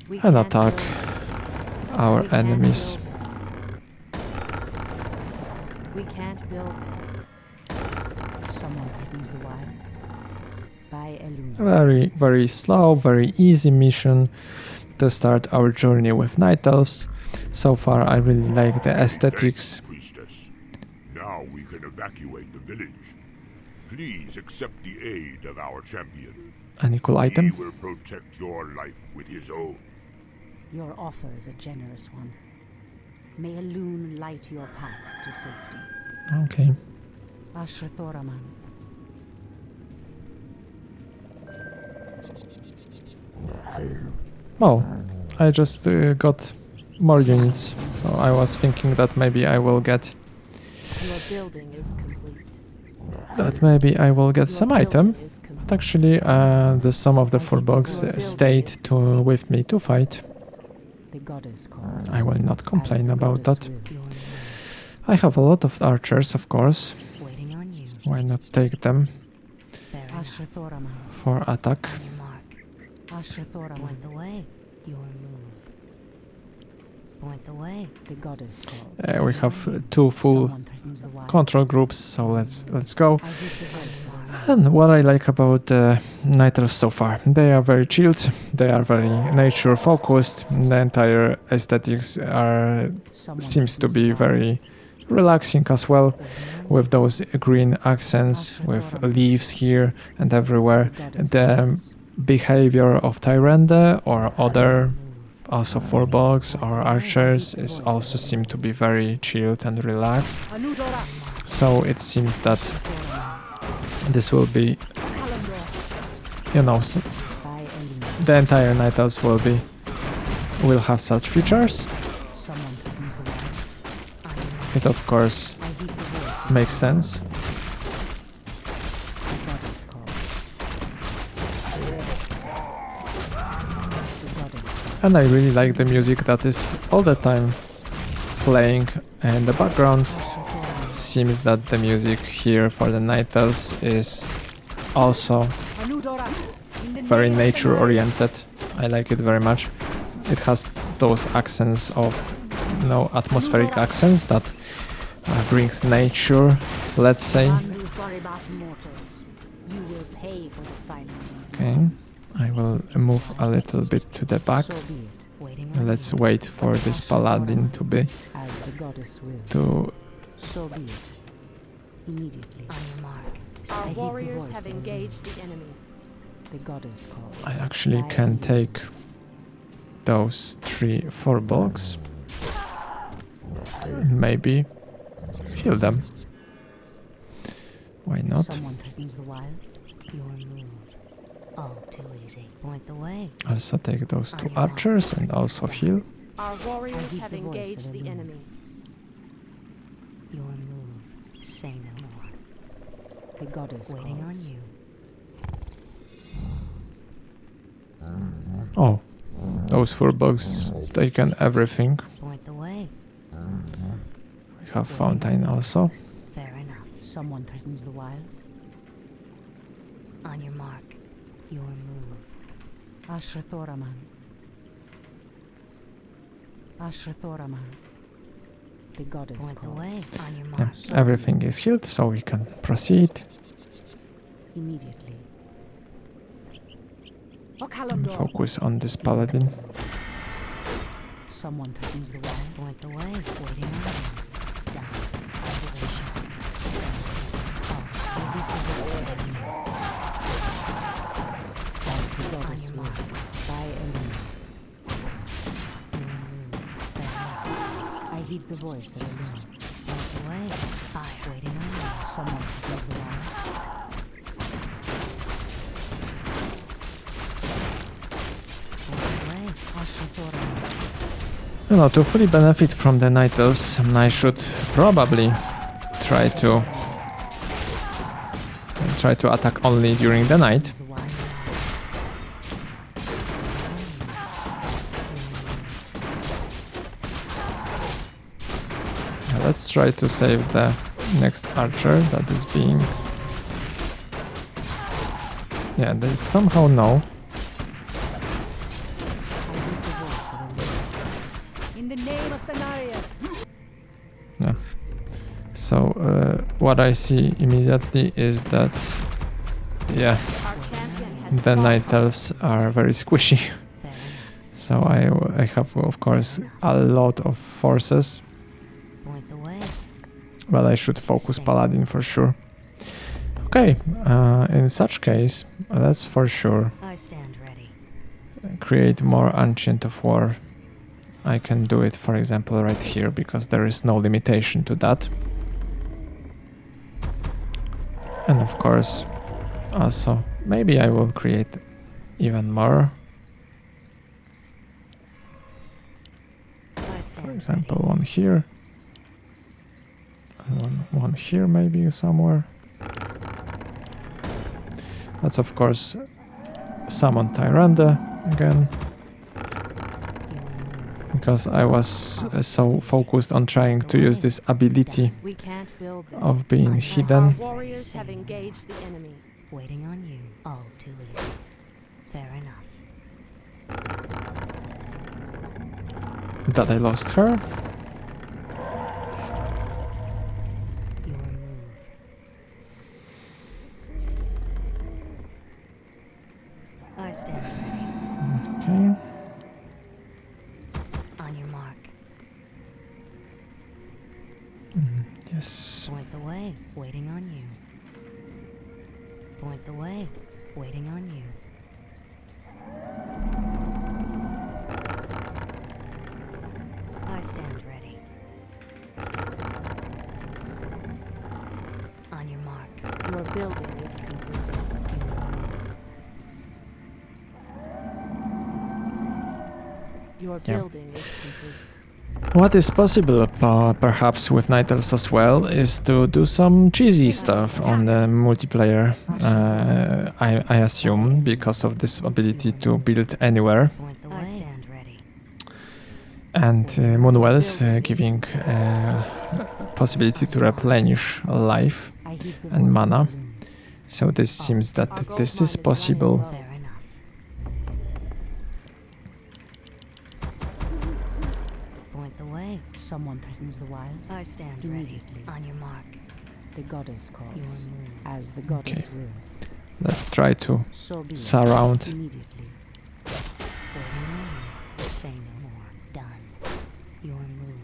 We and can't attack build. our We can't enemies. build. We can't build. Someone threatens the wilds. By Elune. Very, very slow, very easy mission to start our journey with Night Elves. So far, I really like the aesthetics. Priestess. Now we can evacuate the village. Please accept the aid of our champion. Any cool He item? will protect your life with his own. Your offer is a generous one. May Elune light your path to safety. Okay. Ashrathoraman. Oh, I just got more units, so I was thinking that maybe I will get Your building is complete. some Your item. building is complete. But actually, some of the full box stayed with me to fight. The goddess calls. I will not As complain the about goddess that. wills. Your move. I have a lot of archers, of course. Waiting on you. Why not take them Fair enough. Ashrathoraman. for attack? On your mark. Ashrathoraman. Point the way. Your move. Point the way. The goddess calls. We have 2 full Someone threatens the wild. control groups, so let's go. I heed the voice of And what I like about the Night Elves so far, they are very chilled, they are very nature focused, the entire aesthetics seems to be very relaxing as well, with those green accents, with leaves here and everywhere. The behavior of Tyrande or other also Forbolgs or archers is also seem to be very chilled and relaxed. So it seems that this will be, you know, the entire Night Elves will have such features. It of course makes sense. And I really like the music that is all the time playing in the background. Seems that the music here for the Night Elves is also very nature oriented. I like it very much. It has those accents of, you know, atmospheric accents that brings nature, let's say. Okay, I will move a little bit to the back. Let's wait for this paladin to be So be it. Immediately. On your mark. Our warriors have engaged the enemy. The goddess calls. I actually can take those 3 Forbolgs. Maybe heal them. Why not? Someone threatens the wilds. Your move. Oh, too easy. Point the way. Also take those 2 archers and also heal. Our warriors have engaged the enemy. Your move. Say no more. The goddess Waiting calls. on you. Oh, those 4 bugs taken everything. Point the way. We have fountain also. Fair enough. Someone threatens the wilds. On your mark. Your move. Ashrathoraman. Ashrathoraman. The goddess Point the calls. way. On your Yeah, mark. everything is healed, so we can proceed. Immediately. And focus on this paladin. Someone threatens the wild. Point the way. Waiting on you. Down. I'll give it a shot. Oh, these are As the on goddess your wills. mark. By Elena. Your move. Fair enough. I heed the voice of Elena. Point the way. Fire. Waiting on you. Someone threatens the wild. You know, to fully benefit from the Night Elves, I should probably try to attack only during the night. Let's try to save the next archer that is being... Yeah, they somehow know. In the name of Cenarius. Yeah. So what I see immediately is that, yeah, Our champion has the fought Night for Elves are very squishy. So I have, of course, a lot of forces. Point the way. Well, I should focus Paladin for sure. Okay, in such case, let's for sure I stand ready. create more Ancient of War. I can do it, for example, right here, because there is no limitation to that. And of course, also, maybe I will create even more. I stand For example, one here. And one here maybe somewhere. Let's of course summon Tyrande again. Because I was so focused on trying to use this ability We can't build them. of being Our hidden. warriors have engaged the enemy. Waiting on you. Oh, too easy. Fair enough. That I lost her. Your move. I stand ready. Okay. On your mark. Yes. Point the way, waiting on you. Point the way, waiting on you. I stand ready. On your mark. Your building is complete. Your building is complete. What is possible, perhaps with Night Elves as well, is to do some cheesy stuff on the multiplayer. I assume, because of this ability to build anywhere. Point the way. I stand ready. And Moonwells giving possibility to replenish life I heed the and voice mana. of the loon. So this seems that this is possible. Fair enough. Point the way. Someone threatens the wild. I stand ready. Immediately. On your mark. The goddess calls. Your move. As the goddess Okay. wills. Let's try to So be it. surround. Immediately. Waiting on you. Say no more. Done. Your move.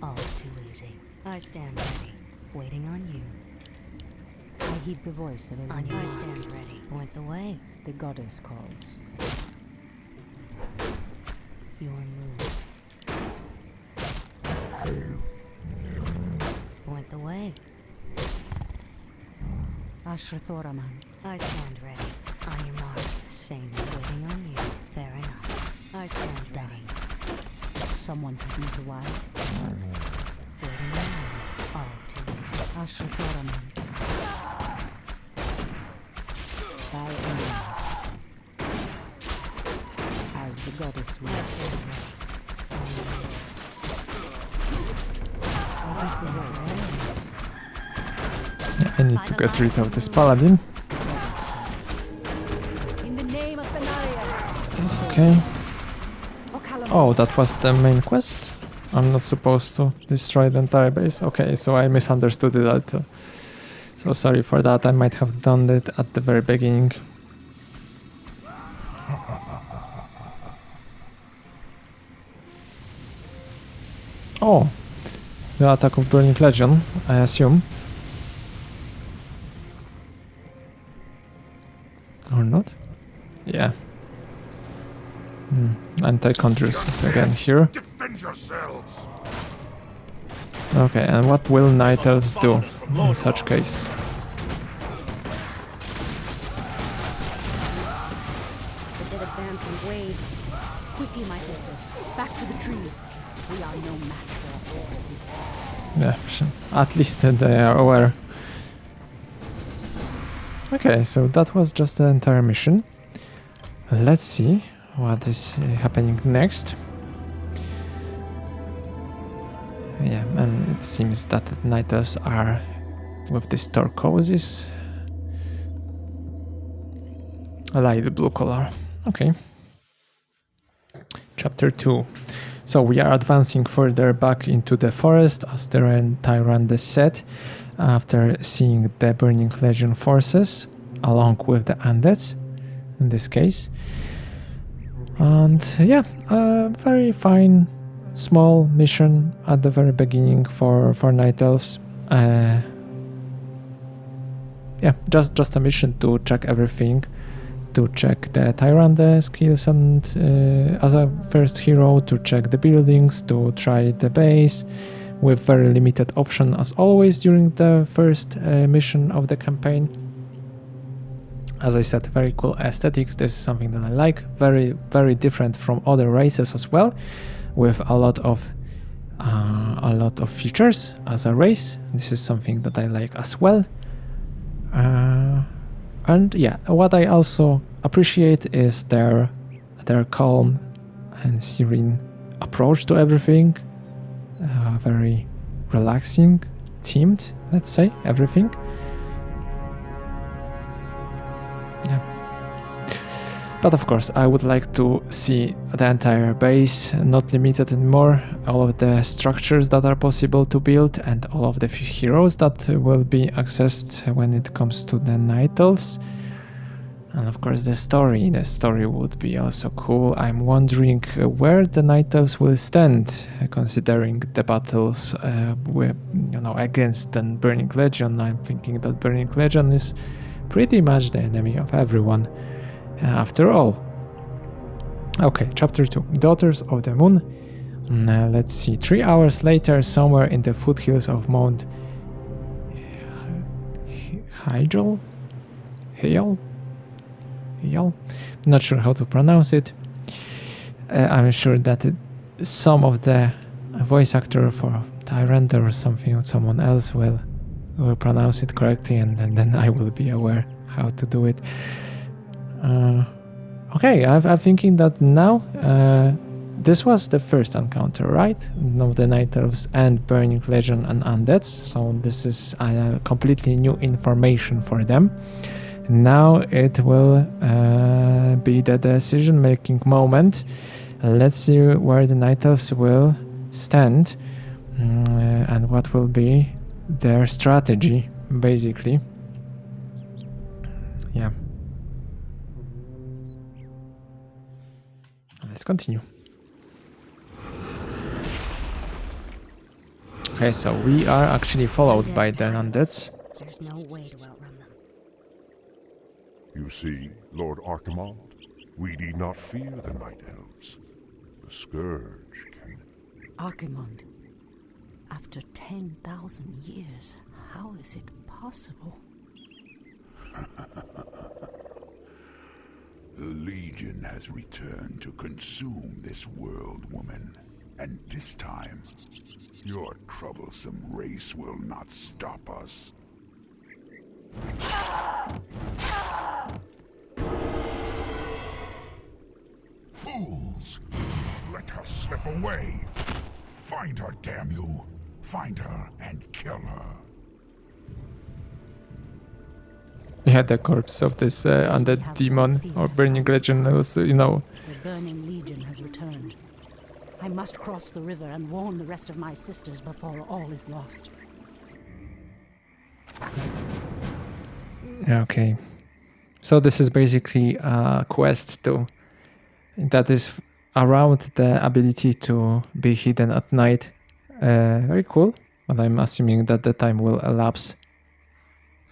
All too easy. I stand ready. Waiting on you. I heed the voice of a On loon. you. I stand ready. Point the way. The goddess calls. Your move. Point the way. Ashrathoraman. I stand ready. On your mark. Say no. Waiting on you. Fair enough. I stand ready. Someone threatens the wild. Waiting on you. All too easy. Ashrathoraman. I am. As the goddess I wills. stand ready. On your move. I heed the voice of the loon. I need to get rid of this paladin. In the name of Cenarius. Okay. Okalam. Oh, that was the main quest? I'm not supposed to destroy the entire base? Okay, so I misunderstood it. So sorry for that. I might have done it at the very beginning. Oh, the attack of Burning Legion, I assume. Or not? Yeah. Anti-Conjurers is again here. Defend yourselves! Okay, and what will Night Elves do in such case? The dead advance in waves. Quickly, my sisters. Back to the trees. We are no match for a force this fast. Yeah, at least they are aware. Okay, so that was just the entire mission. Let's see what is happening next. Yeah, and it seems that the Night Elves are with this turquoise, light blue color. Okay. Chapter 2. So we are advancing further back into the forest as the Tyrande said, after seeing the Burning Legion forces, along with the undeads, in this case. And yeah, a very fine, small mission at the very beginning for Night Elves. Yeah, just a mission to check everything, to check the Tyrande skills and as a first hero, to check the buildings, to try the base, with very limited option as always during the first mission of the campaign. As I said, very cool aesthetics. This is something that I like. Very, very different from other races as well, with a lot of features as a race. This is something that I like as well. And yeah, what I also appreciate is their calm and serene approach to everything. Very relaxing, themed, let's say, everything. Yeah. But of course, I would like to see the entire base, not limited anymore, all of the structures that are possible to build and all of the heroes that will be accessed when it comes to the Night Elves. And of course the story would be also cool. I'm wondering where the Night Elves will stand, considering the battles against the Burning Legion. I'm thinking that Burning Legion is pretty much the enemy of everyone, after all. Okay, chapter 2, Daughters of the Moon. Let's see, 3 hours later, somewhere in the foothills of Mount Hale? Not sure how to pronounce it. I'm sure that some of the voice actor for Tyrande or someone else will pronounce it correctly, and then I will be aware how to do it. Okay, I'm thinking that now this was the first encounter, right? Of the Night Elves and Burning Legion and Undeads. So this is completely new information for them. Now it will be the decision-making moment. Let's see where the Night Elves will stand and what will be their strategy, basically. Yeah. Let's continue. Okay, so we are actually followed by the Undeads. There's no way to outrun them. You see, Lord Archimald, we need not fear the Night Elves. The Scourge can... Archimond, after 10,000 years, how is it possible? The Legion has returned to consume this world, woman. And this time, your troublesome race will not stop us. Fools! Let her slip away! Find her, damn you! Find her and kill her. Yeah, the corpse of this undead demon or Burning Legion was, The Burning Legion has returned. I must cross the river and warn the rest of my sisters before all is lost. Okay. So this is basically a quest that is around the ability to be hidden at night. Very cool, but I'm assuming that the time will elapse.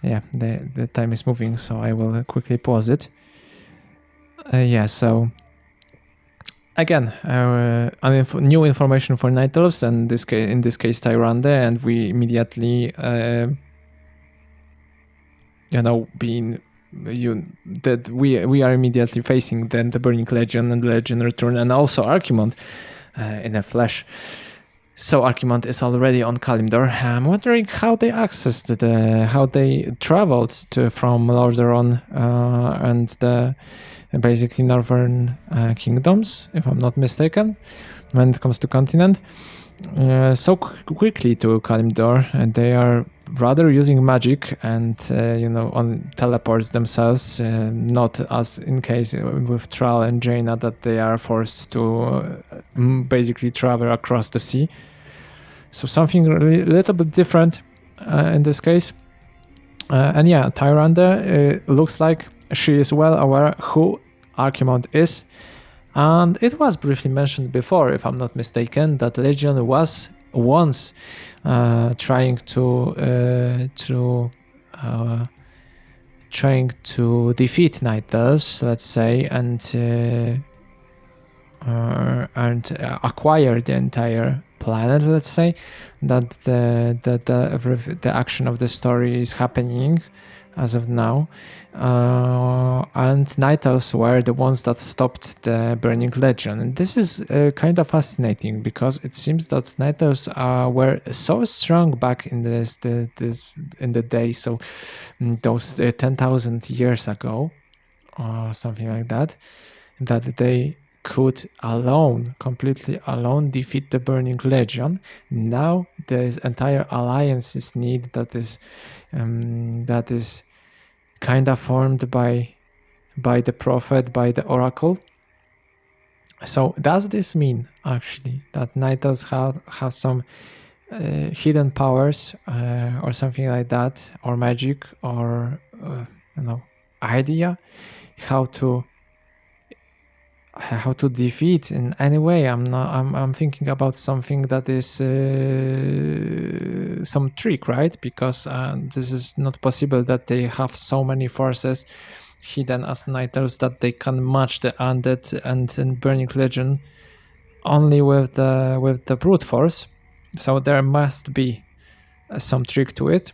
Yeah, the time is moving, so I will quickly pause it. Yeah, so again, new information for Night Elves, and in this case Tyrande, and we immediately, we are immediately facing then the Burning Legion and the Legion Return, and also Archimond in the flesh. So Archimond is already on Kalimdor. I'm wondering how they accessed how they traveled from Lordaeron and the basically northern kingdoms, if I'm not mistaken, when it comes to continent. So quickly to Kalimdor, and they are rather using magic and on teleports themselves, not as in case with Thrall and Jaina that they are forced to basically travel across the sea. So something a little bit different in this case. And yeah, Tyrande looks like she is well aware who Archimond is. And it was briefly mentioned before, if I'm not mistaken, that Legion was once trying to defeat Night Elves, let's say, and acquire the entire planet, let's say, that the action of the story is happening as of now, and Night Elves were the ones that stopped the Burning Legion. And this is kind of fascinating, because it seems that Night Elves were so strong back in in the day, so those 10,000 years ago or something like that, that they could completely alone defeat the Burning Legion. Now there's entire alliances that is kind of formed by the prophet, by the oracle. So does this mean actually that Night Elves have some hidden powers or something like that, or magic, or idea how to defeat in any way. I'm thinking about something that is some trick, right? Because this is not possible that they have so many forces hidden as night elves that they can match the undead and burning legion only with the brute force. So there must be some trick to it.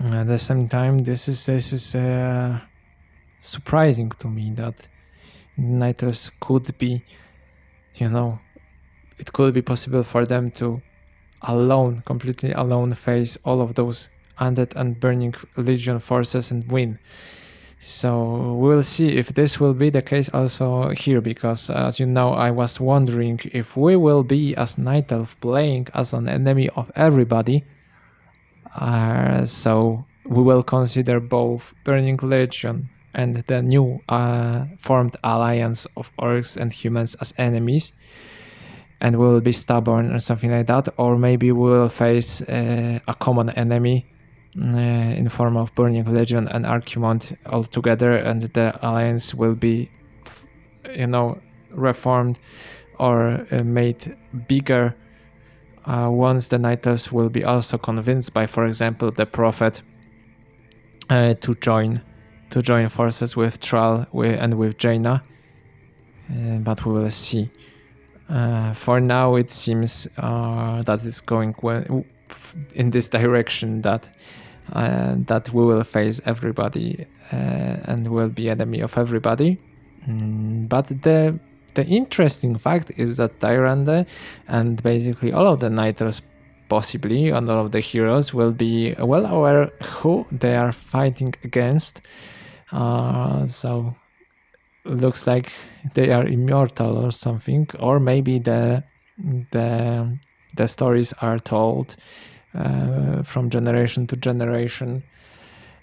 At the same time, this is surprising to me that night elves could be, it could be possible for them to completely alone, face all of those undead and burning legion forces and win. So we'll see if this will be the case also here, because as you know, I was wondering if we will be as night elf playing as an enemy of everybody. So we will consider both burning legion and the new formed alliance of orcs and humans as enemies, and we will be stubborn or something like that, or maybe we will face a common enemy in form of burning legion and Archimond all together, and the alliance will be, reformed or made bigger once the night elves will be also convinced by, for example, the prophet to join forces with Thrall and with Jaina. But we will see. For now, it seems that it's going in this direction, that we will face everybody and will be enemy of everybody. But the interesting fact is that Tyrande and basically all of the night elves, possibly, and all of the heroes will be well aware who they are fighting against. So looks like they are immortal or something, or maybe the stories are told from generation to generation,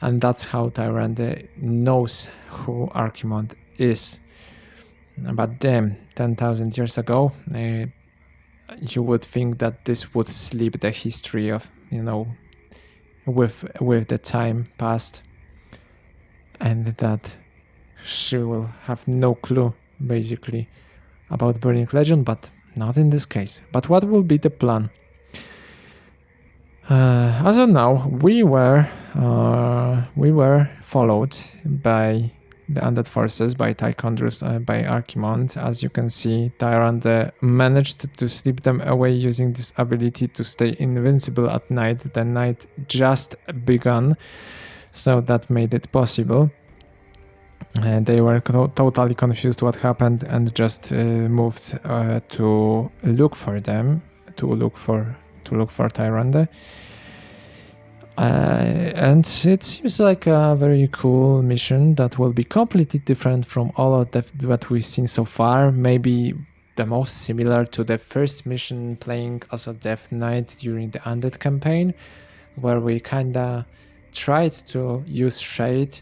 and that's how Tyrande knows who Archimond is. But damn, 10,000 years ago, you would think that this would slip the history of, with the time past, and that she will have no clue, basically, about Burning Legion, but not in this case. But what will be the plan? As of now, we were followed by the undead forces, by Tychondrus, by Archimond. As you can see, Tyrande managed to slip them away using this ability to stay invincible at night. The night just begun, so that made it possible. They were totally confused what happened and just moved to look for them, to look for Tyrande. And it seems like a very cool mission that will be completely different from all of what we've seen so far. Maybe the most similar to the first mission playing as a Death Knight during the Undead campaign, where we kinda tried to use Shade,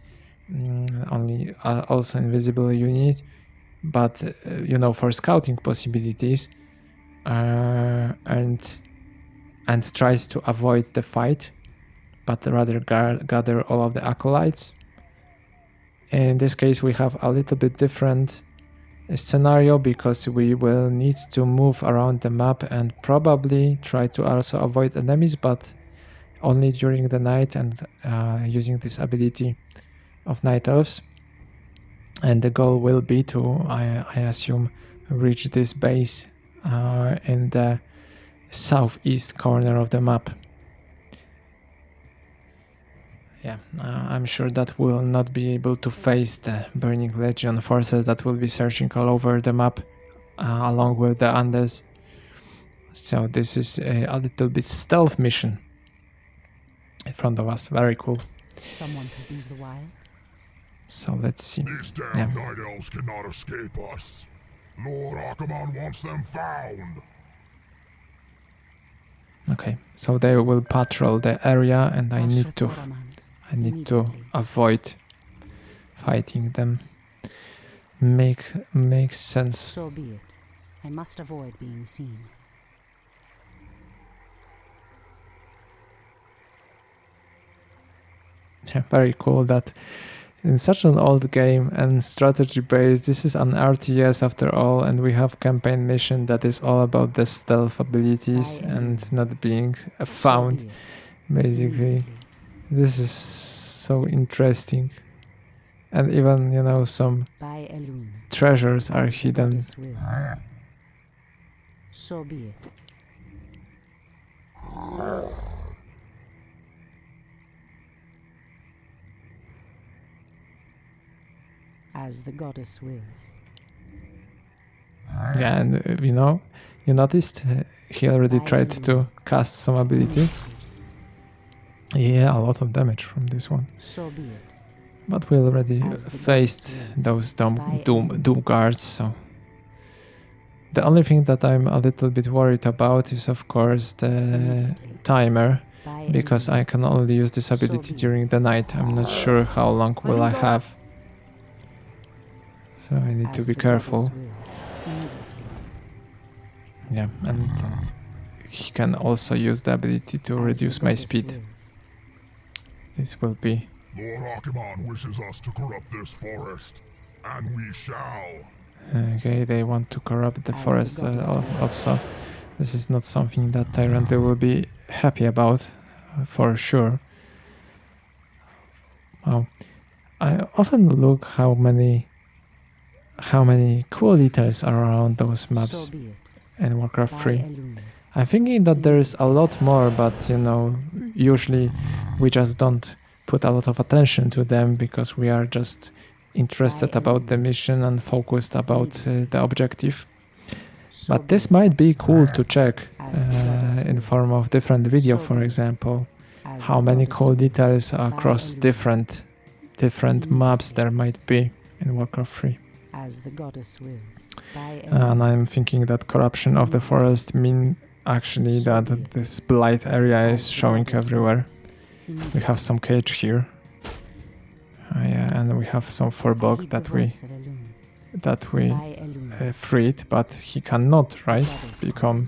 only also invisible unit, but for scouting possibilities, and tries to avoid the fight, but rather gather all of the acolytes. In this case, we have a little bit different scenario, because we will need to move around the map and probably try to also avoid enemies, but only during the night, and using this ability of night elves. And the goal will be to, I assume, reach this base in the southeast corner of the map. Yeah, I'm sure that we'll not be able to face the Burning Legion forces that will be searching all over the map along with the Undead. So this is a little bit stealth mission in front of us. Very cool. Someone could use the wilds. So let's see. These damn night elves cannot escape us. Lord Archimond wants them found. Okay, so they will patrol the area, and I need to avoid fighting them. Makes sense. So be it. I must avoid being seen. Yeah, very cool that in such an old game and strategy based. This is an RTS after all, and we have campaign mission that is all about the stealth abilities and not being found. Basically, this is so interesting, and even, you know, some treasures are hidden. So be it. As the goddess wills. Yeah, and you know, you noticed he already tried to cast some ability. Yeah, a lot of damage from this one. So be it. But we already faced those doom guards, so the only thing that I'm a little bit worried about is, of course, the timer, because I can only use this ability during the night. I'm not sure how long will I have, so I need to be careful. Yeah, and he can also use the ability to reduce my speed. This will be... Lord Archimon wishes us to corrupt this forest, and we shall. Okay, they want to corrupt the forest also. This is not something that Tyrande will be happy about, for sure. Wow. I often look how many cool details are around those maps in Warcraft 3. I'm thinking that there is a lot more, but you know, usually we just don't put a lot of attention to them because we are just interested about the mission and focused about the objective. But this might be cool to check in form of different video, for example, how many cool details across different maps there might be in Warcraft 3. As the goddess wills. And I'm thinking that corruption of the forest mean actually that this blight area is showing everywhere. We have some cage here. Yeah, and we have some Forbog that we freed, but he cannot, right, become...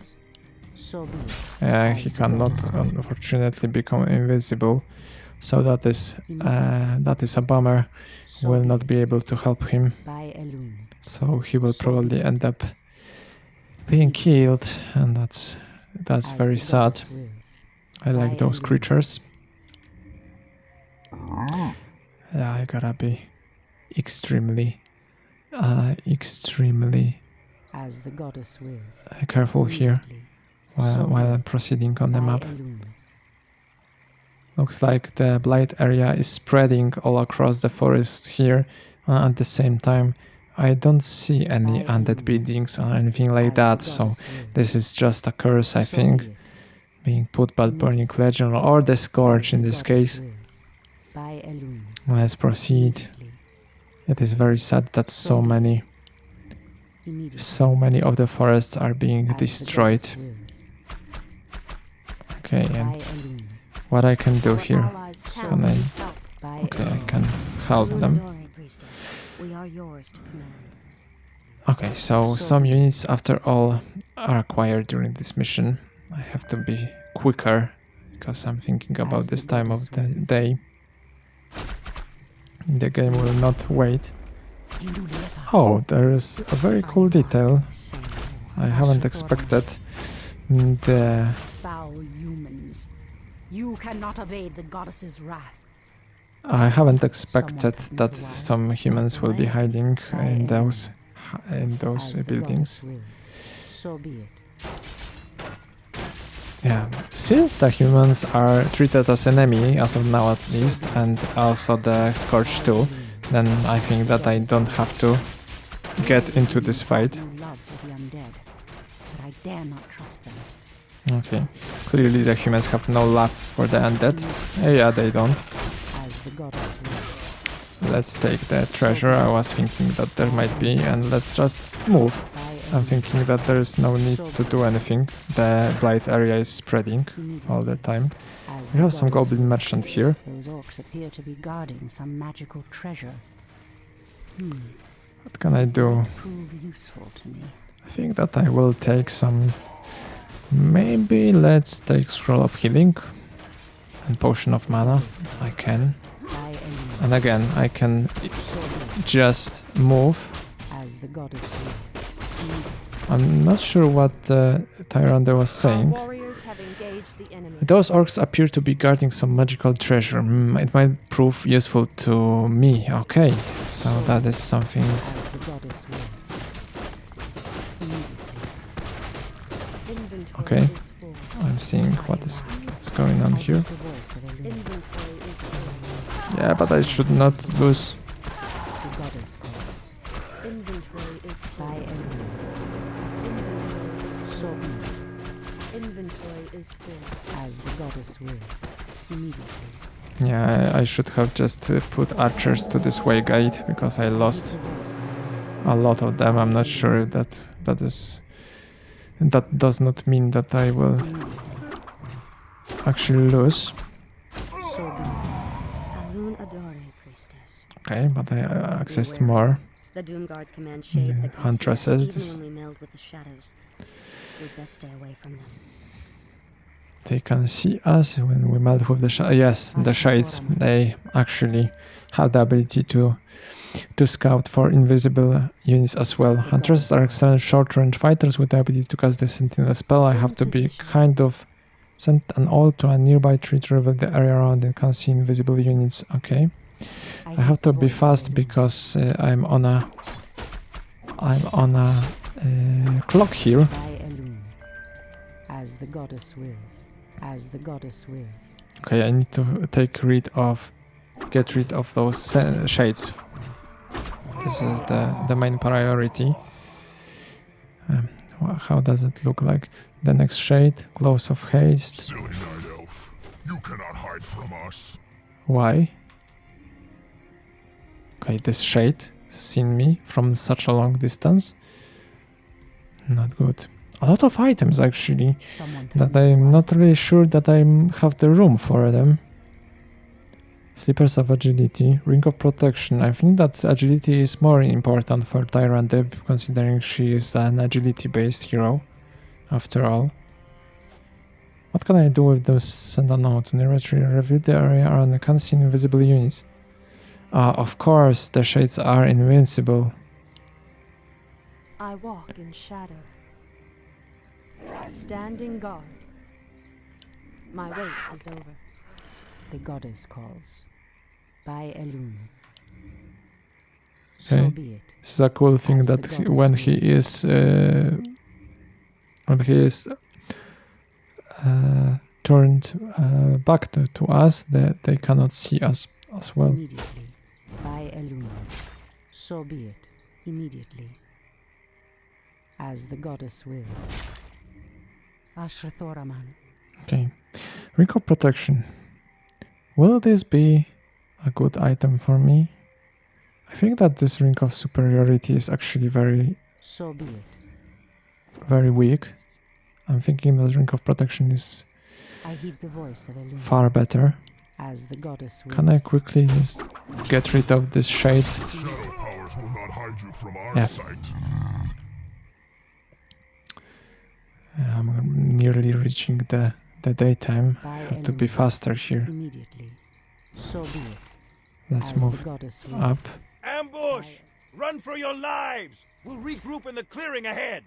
he cannot, unfortunately, become invisible. So that is a bummer. Will not be able to help him. So he will probably end up being killed, and that's very sad. I like those creatures. Yeah, I gotta be extremely careful here while I'm proceeding on the map. Looks like the blight area is spreading all across the forest here. At the same time, I don't see any undead buildings or anything like that, so this is just a curse, I think, being put by Burning Legion or the Scourge in this case. Let's proceed. It is very sad that so many of the forests are being destroyed. Okay, and what I can do here? Okay, I can help them. Okay, so some units after all are acquired during this mission. I have to be quicker because I'm thinking about this time of the day. The game will not wait. Oh, there is a very cool detail. I haven't expected the... Foul humans. You cannot evade the goddess's wrath. I haven't expected that some humans will be hiding in those buildings. So be it. Yeah, since the humans are treated as enemy, as of now at least, and also the Scourge too, then I think that I don't have to get into this fight. Okay, clearly the humans have no love for the undead. Yeah, they don't. Let's take the treasure. I was thinking that there might be, and let's just move. I'm thinking that there is no need to do anything. The blight area is spreading all the time. We have some goblin merchant here. Those orcs appear to be guarding some magical treasure. What can I do? Prove useful to me. I think that I will take some... Maybe let's take Scroll of Healing and Potion of Mana. I can. And again, I can just move. As the goddess wills. I'm not sure what Tyrande was saying. Warriors have engaged the enemy. Those orcs appear to be guarding some magical treasure. It might prove useful to me. Okay, so that is something. As the goddess wills. Inventory Okay. is full. I'm seeing what's going on here. The voice of Elune. Inventory is full. Yeah, but I should not lose. The goddess calls. Inventory is full. By Elune. Inventory is So full. be it. Inventory is full. As the goddess wills. Immediately. Yeah, I should have just put archers to this way gate because I lost The voice of Elune. a lot of them. I'm not sure if that does not mean that I will actually lose. So be it. Alun Adore, priestess. Okay, but I accessed more. The Doom Guards command shades that can Huntress see us says even this. when we meld with the shadows. We'd best stay away from them. They can see us when we melt with the yes, the shades. They actually have the ability to scout for invisible units as well. Huntresses are excellent short-range fighters with the ability to cast the Sentinel spell. I have to be kind of send an all to a nearby tree to reveal the area around and can see invisible units. Okay. I have to be fast because I'm on a clock here. By Elune. As the goddess wills. As the goddess wills. Okay, I need to get rid of those shades. This is the main priority. How does it look like? The next shade, Glows of Haste. Silly night elf. You cannot hide from us. Why? Okay, this shade seen me from such a long distance. Not good. A lot of items actually Someone that threatens I'm to not really sure that I have the room for them. Slippers of Agility, Ring of Protection. I think that Agility is more important for Tyrande, considering she is an Agility-based hero, after all. What can I do with those? Send a note to narratory, review the area around the can see invisible units. Of course, the shades are invincible. I walk in shadow. Standing guard. My wait is over. The goddess calls. By Elune. So Okay. be it. This is a cool thing As the that goddess when he is turned back to us, they cannot see us as well. Immediately. By Elune. So be it. Immediately. As the goddess wills. Ashrathoraman. Okay, Ring of Protection. Will this be a good item for me? I think that this Ring of Superiority is actually very, So be it. very weak. I'm thinking that Ring of Protection is I heed the voice of Elune. far better. As the goddess wills. Can I quickly just get rid of this shade? Shadow powers will not hide you from our Yeah. sight. I'm nearly reaching the daytime. By I have to be Elune. faster here. Immediately. So be it. Let's As move the goddess wills. up. Ambush! Run for your lives! We'll regroup in the clearing ahead.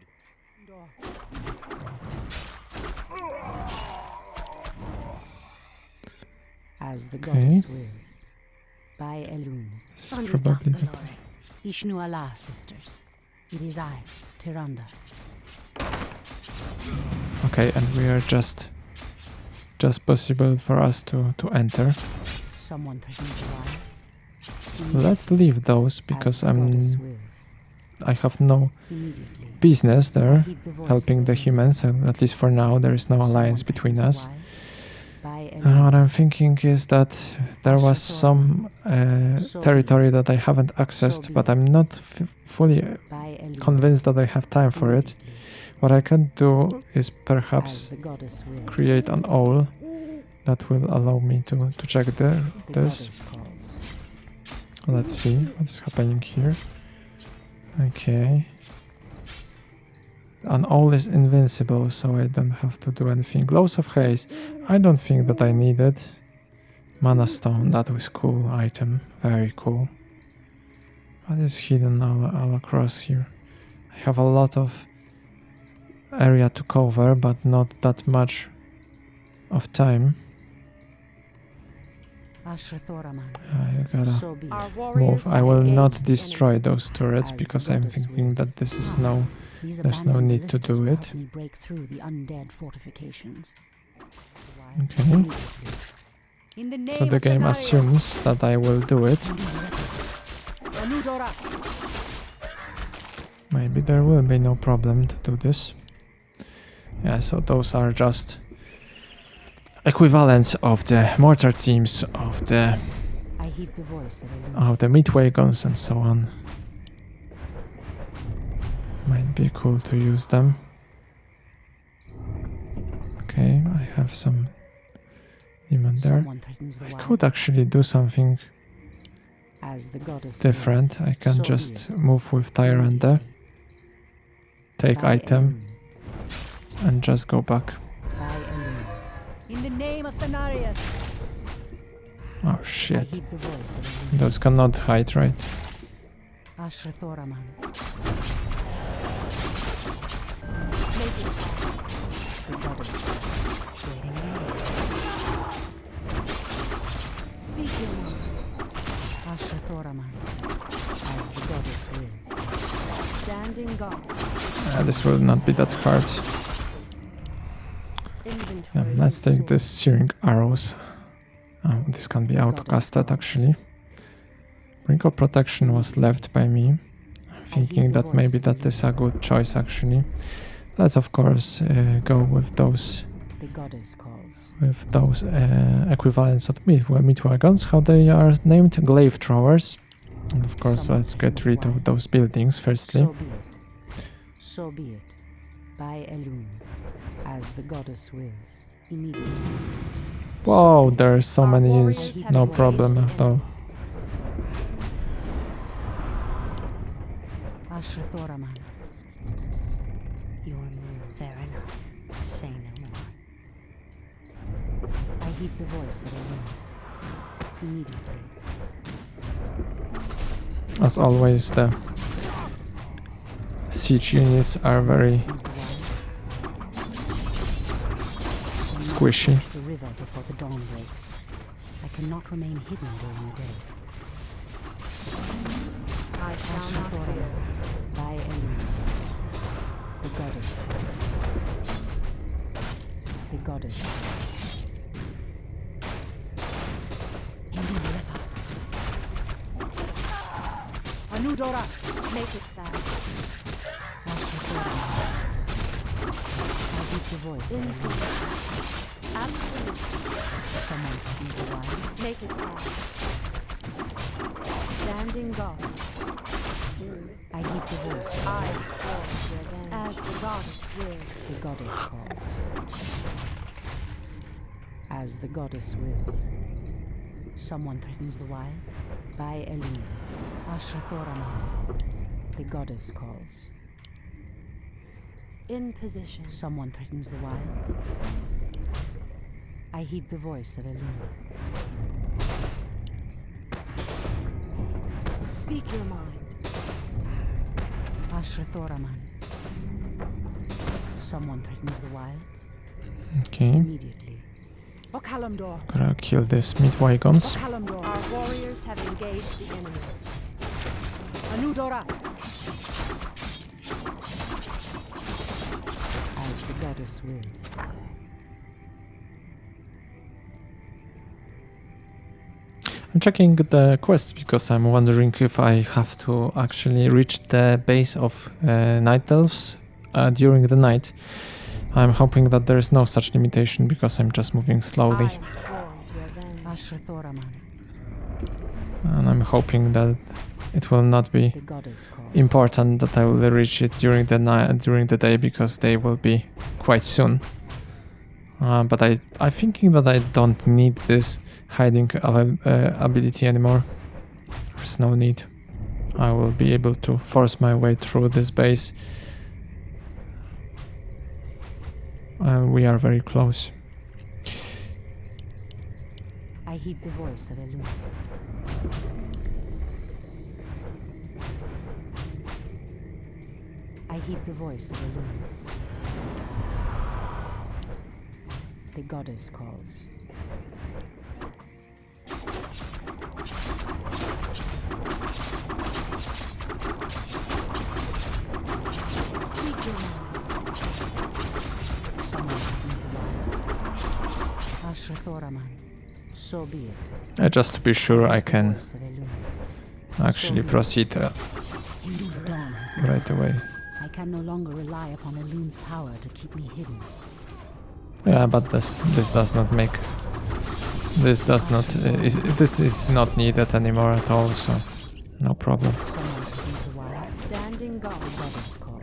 As the goddess wills. By Elune. This is probably the Ishnu Allah, sisters. It is I, Tyrande. okay, and we are just possible for us to enter. Someone threatens to rise. Let's leave those As because the goddess I'm wills. I have no Immediately. business I there heed the voice helping of the Elune. humans, and at least for now there is no Someone alliance between threatens us. to rise. By And Elune. what I'm thinking is that there was some territory that I haven't accessed, but I'm not fully By Elune. convinced that I have time for it. Immediately. What I can do is As perhaps the goddess wills. create an owl that will allow me to check The this. goddess calls. Let's see what's happening here. Okay. An owl is invincible, so I don't have to do anything. Glows of Haze. I don't think that I need it. Mana stone, that was cool item, very cool. What is hidden all across here? I have a lot of area to cover, but not that much of time. Ashrathoraman. I gotta So be Our it. warriors move. I have will not engaged the destroy enemy. those turrets As because the I'm goddess thinking that wills. this is These there's no abandoned need to ballistas do will it. help me break through the undead fortifications. Okay. Immediately. In the name So the of game Cenarius. assumes that I will do it. Anudora. Maybe there will be no problem to do this. Yeah, so those are just equivalents of the mortar teams, of the I heed the voice of Elune. meat wagons and so on. Might be cool to use them. Okay, I have some demon there. Someone threatens the I wild. could actually do something As the goddess different. wills, I can so be just it. move with Tyrande, Immediately. take By item, Elune. and just go back. By Elune. In the name of Cenarius. Oh I shit. heed the voice of Elune. Those cannot hide, right? Ashrathoraman. Make it fast. The goddess wills. Waiting ahead. Speak your mind. Ashrathoraman. As the goddess wills. Standing guard. This will not be that hard. Inventory. Let's take full. this searing arrows. Oh, this can be auto-casted actually. Ring of protection was left by me. Thinking that maybe that is a good choice actually. Let's of course go with those The goddess calls. equivalents of meat wagons. How they are named? Glaive throwers. And of course let's get rid of those buildings firstly. So be it. So be it. By Elune. As the goddess wills. Immediately. Whoa, there are so Our many warriors use. have No engaged problem the at all. Ashrathoraman. Your move. Fair enough. Say no more. I heed the voice of Elune. Immediately. As always, the siege units are very Comes the wild. squishy. Reach the river before the dawn breaks. I cannot remain hidden during the day. I shall not fear. By Elune. The goddess calls. The goddess calls. In the river. Anudora. Make it fast. Ashrathoraman. I heed the voice of Elune. Absolutely. Someone threatens the wild. Make it fast. Standing guard. I heed the voice of I Elune. swear to revenge. As the goddess wills. The goddess calls. As the goddess wills. Someone threatens the wild. By Elune. Ashrathoraman. The goddess calls. In position. Someone threatens the wild. I heed the voice of Elune. Speak your mind. Ashrathoraman. Someone threatens the wild. Okay, Immediately. Okalamdor. gotta kill these meat wagons. Okalamdor. Our warriors have engaged the enemy. Anudora. As the goddess wills. I'm checking the quests because I'm wondering if I have to actually reach the base of night elves during the night. I'm hoping that there is no such limitation because I'm just moving slowly, I am sworn to avenge. Ashrathoraman. and I'm hoping that it will not be The goddess calls. important that I will reach it during the night, during the day, because they will be quite soon. But I'm thinking that I don't need this hiding ability anymore. There's no need. I will be able to force my way through this base. We are very close. I heed the voice of Elune. I heed the voice of Elune. The goddess calls. Speak your mind. Someone opens the wire. Ashrathoraman. So be it. Just to be sure I can Voice of Elune. actually proceed Dawn has come. right away. I can no longer rely upon Elune's power to keep me hidden. Yeah, but this does not make this does not this is not needed anymore at all, so no problem. Someone opens the wire. Standing guard. The goddess calls.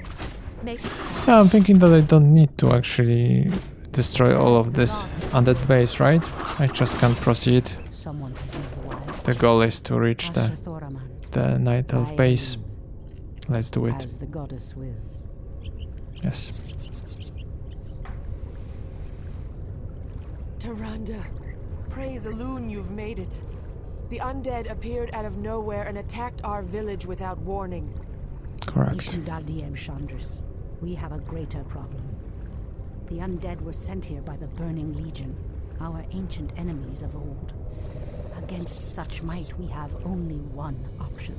Make Yeah, I'm thinking that I don't need to actually destroy all of this undead base, right? I just can proceed. Someone opens the wire. The goal is to reach Ashrathoraman. the Night Elf base. Let's do it. As the goddess wills. Yes. Tyrande, praise Elune, you've made it. The undead appeared out of nowhere and attacked our village without warning. Correct. Ishudaldiem Chandris. We have a greater problem. The undead were sent here by the Burning Legion, our ancient enemies of old. Against such might, we have only one option.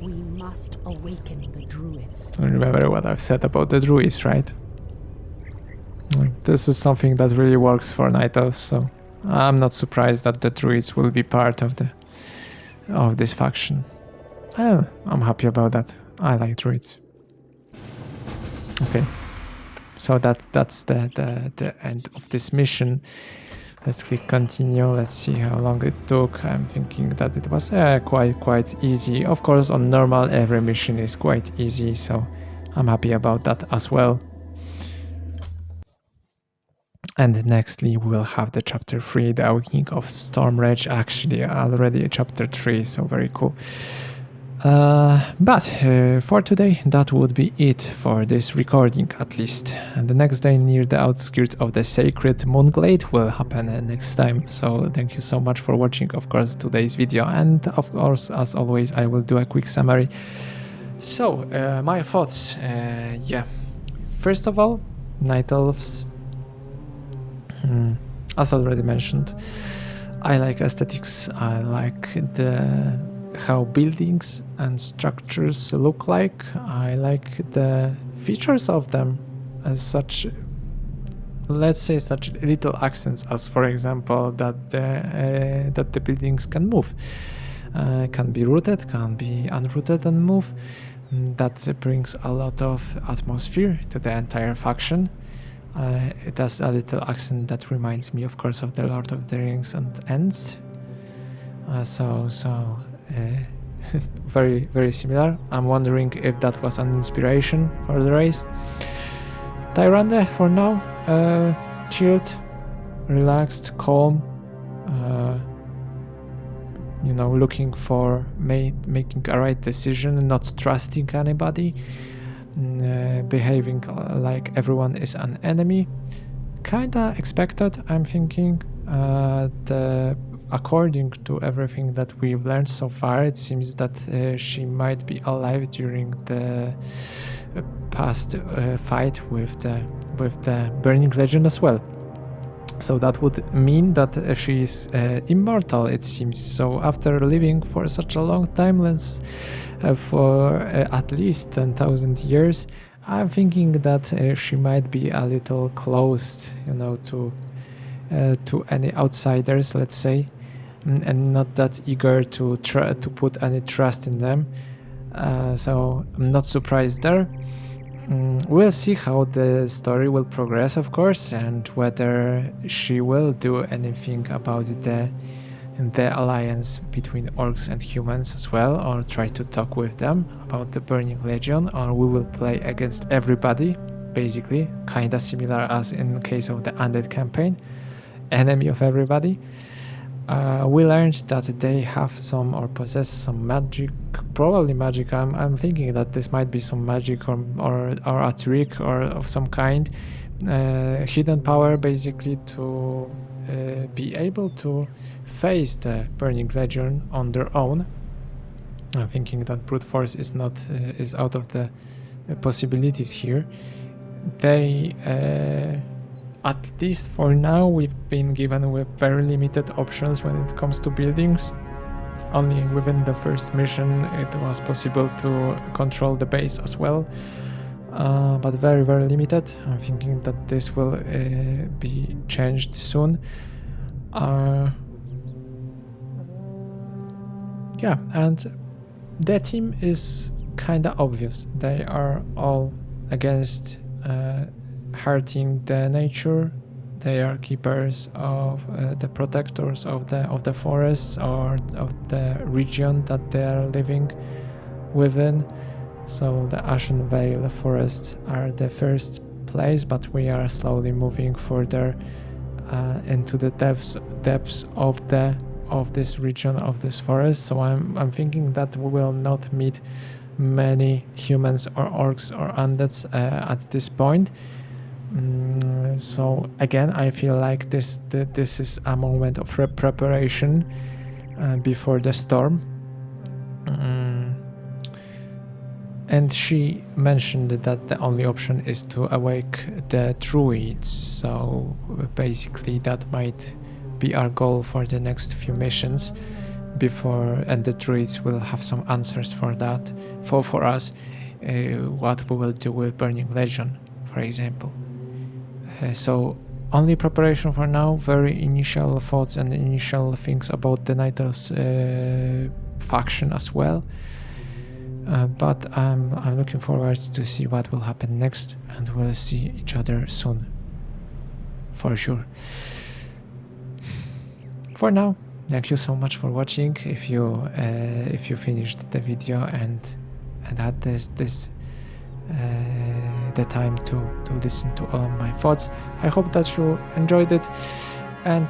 We must awaken the druids. Remember what I've said about the druids, right? This is something that really works for Night Elves, so I'm not surprised that the druids will be part of this faction. Well, I'm happy about that. I like druids. Okay, so that's the end of this mission. Let's click continue. Let's see how long it took. I'm thinking that it was quite easy. Of course, on normal every mission is quite easy, so I'm happy about that as well. And nextly we will have the chapter 3, the Awakening of Stormrage, actually already chapter 3, so very cool. But for today, that would be it for this recording at least. And the next day near the outskirts of the Sacred Moonglade will happen next time. So thank you so much for watching, of course, today's video. And of course, as always, I will do a quick summary. So, my thoughts, yeah. First of all, Night Elves. As already mentioned, I like aesthetics. I like how buildings and structures look like. I like the features of them as such. Let's say such little accents as, for example, that the buildings can move, can be rooted, can be unrooted and move. That brings a lot of atmosphere to the entire faction. It has a little accent that reminds me, of course, of the Lord of the Rings and Ents. Very, very similar. I'm wondering if that was an inspiration for the race. Tyrande, for now, chilled, relaxed, calm. Looking for making a right decision, not trusting anybody. Behaving like everyone is an enemy. Kinda expected, I'm thinking. According to everything that we've learned so far, it seems that she might be alive during the past fight with the Burning Legion as well. So that would mean that she is immortal, it seems. So after living for such a long time, for at least 10,000 years, I'm thinking that she might be a little closed, to any outsiders, let's say, and not that eager to put any trust in them. So I'm not surprised there. We'll see how the story will progress, of course, and whether she will do anything about the alliance between orcs and humans as well, or try to talk with them about the Burning Legion, or we will play against everybody, basically, kinda similar as in the case of the Undead campaign, enemy of everybody. We learned that they have some or possess some magic, probably magic. I'm thinking that this might be some magic or a trick or of some kind, hidden power, basically, to be able to face the Burning Legion on their own. I'm thinking that brute force is not is out of the possibilities here. They at least for now we've been given with very limited options when it comes to buildings. Only within the first mission it was possible to control the base as well, but very limited. I'm thinking that this will be changed soon. Yeah, and the team is kinda obvious. They are all against hurting the nature. They are keepers of the protectors of the forests or of the region that they are living within. So the Ashen Vale forests are the first place, but we are slowly moving further into the depths of this region, of this forest. So I'm thinking that we will not meet many humans or orcs or undeads at this point. So again, I feel like this is a moment of preparation before the storm. And she mentioned that the only option is to awake the druids. So basically that might be our goal for the next few missions and the druids will have some answers for that, for us, what we will do with Burning Legion, for example. So only preparation for now, very initial thoughts and initial things about the Night Elves faction as well. But I'm looking forward to see what will happen next, and we'll see each other soon, for sure. For now, thank you so much for watching. If you finished the video and had the time to listen to all my thoughts, I hope that you enjoyed it. And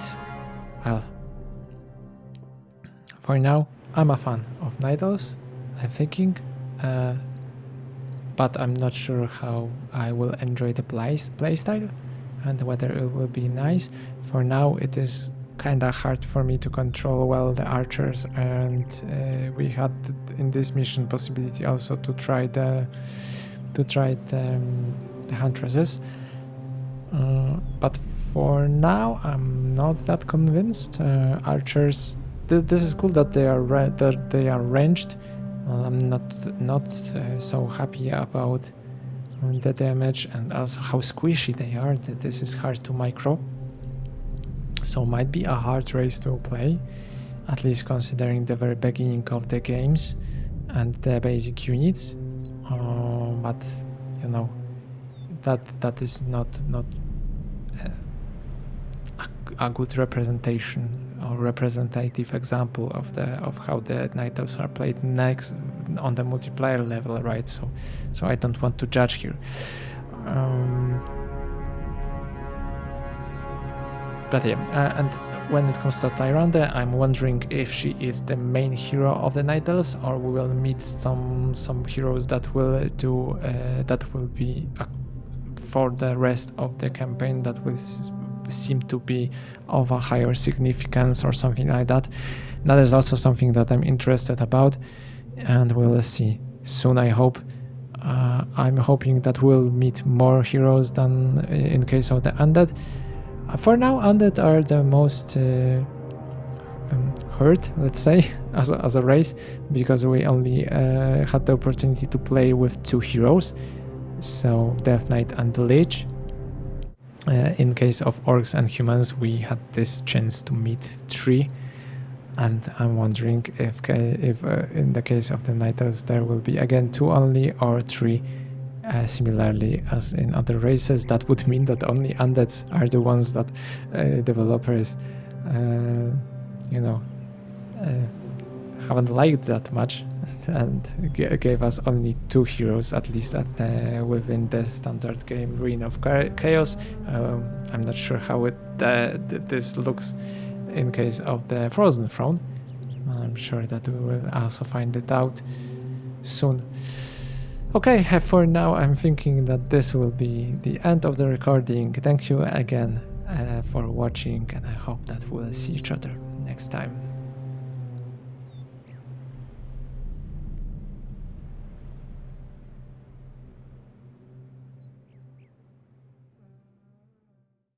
well, for now, I'm a fan of Night Elves, I'm thinking, but I'm not sure how I will enjoy the playstyle and whether it will be nice. For now, it is kinda hard for me to control well the archers, and we had in this mission possibility also to try the huntresses, but for now I'm not that convinced. Archers, this is cool that they are ranged. I'm not so happy about the damage and also how squishy they are. This is hard to micro, so might be a hard race to play, at least considering the very beginning of the games and the basic units. But you know, that is not a good representation or representative example of how the Night Elves are played next on the multiplayer level, right? So I don't want to judge here. But yeah, and when it comes to Tyrande, I'm wondering if she is the main hero of the Night Elves, or we will meet some heroes that will do that will be for the rest of the campaign, that will seem to be of a higher significance or something like that. That is also something that I'm interested about, and we'll see soon, I hope. I'm hoping that we'll meet more heroes than in case of the Undead. For now, Undead are the most hurt, let's say, as a race, because we only had the opportunity to play with 2 heroes, so Death Knight and the Lich. In case of orcs and humans, we had this chance to meet 3, and I'm wondering if in the case of the Night Elves there will be again 2 only or 3. Similarly as in other races, that would mean that only undeads are the ones that developers haven't liked that much, and gave us only 2 heroes, at least within the standard game Ruin of Chaos. I'm not sure how this looks in case of the Frozen Throne. I'm sure that we will also find it out soon. Okay, for now I'm thinking that this will be the end of the recording. Thank you again for watching, and I hope that we'll see each other next time.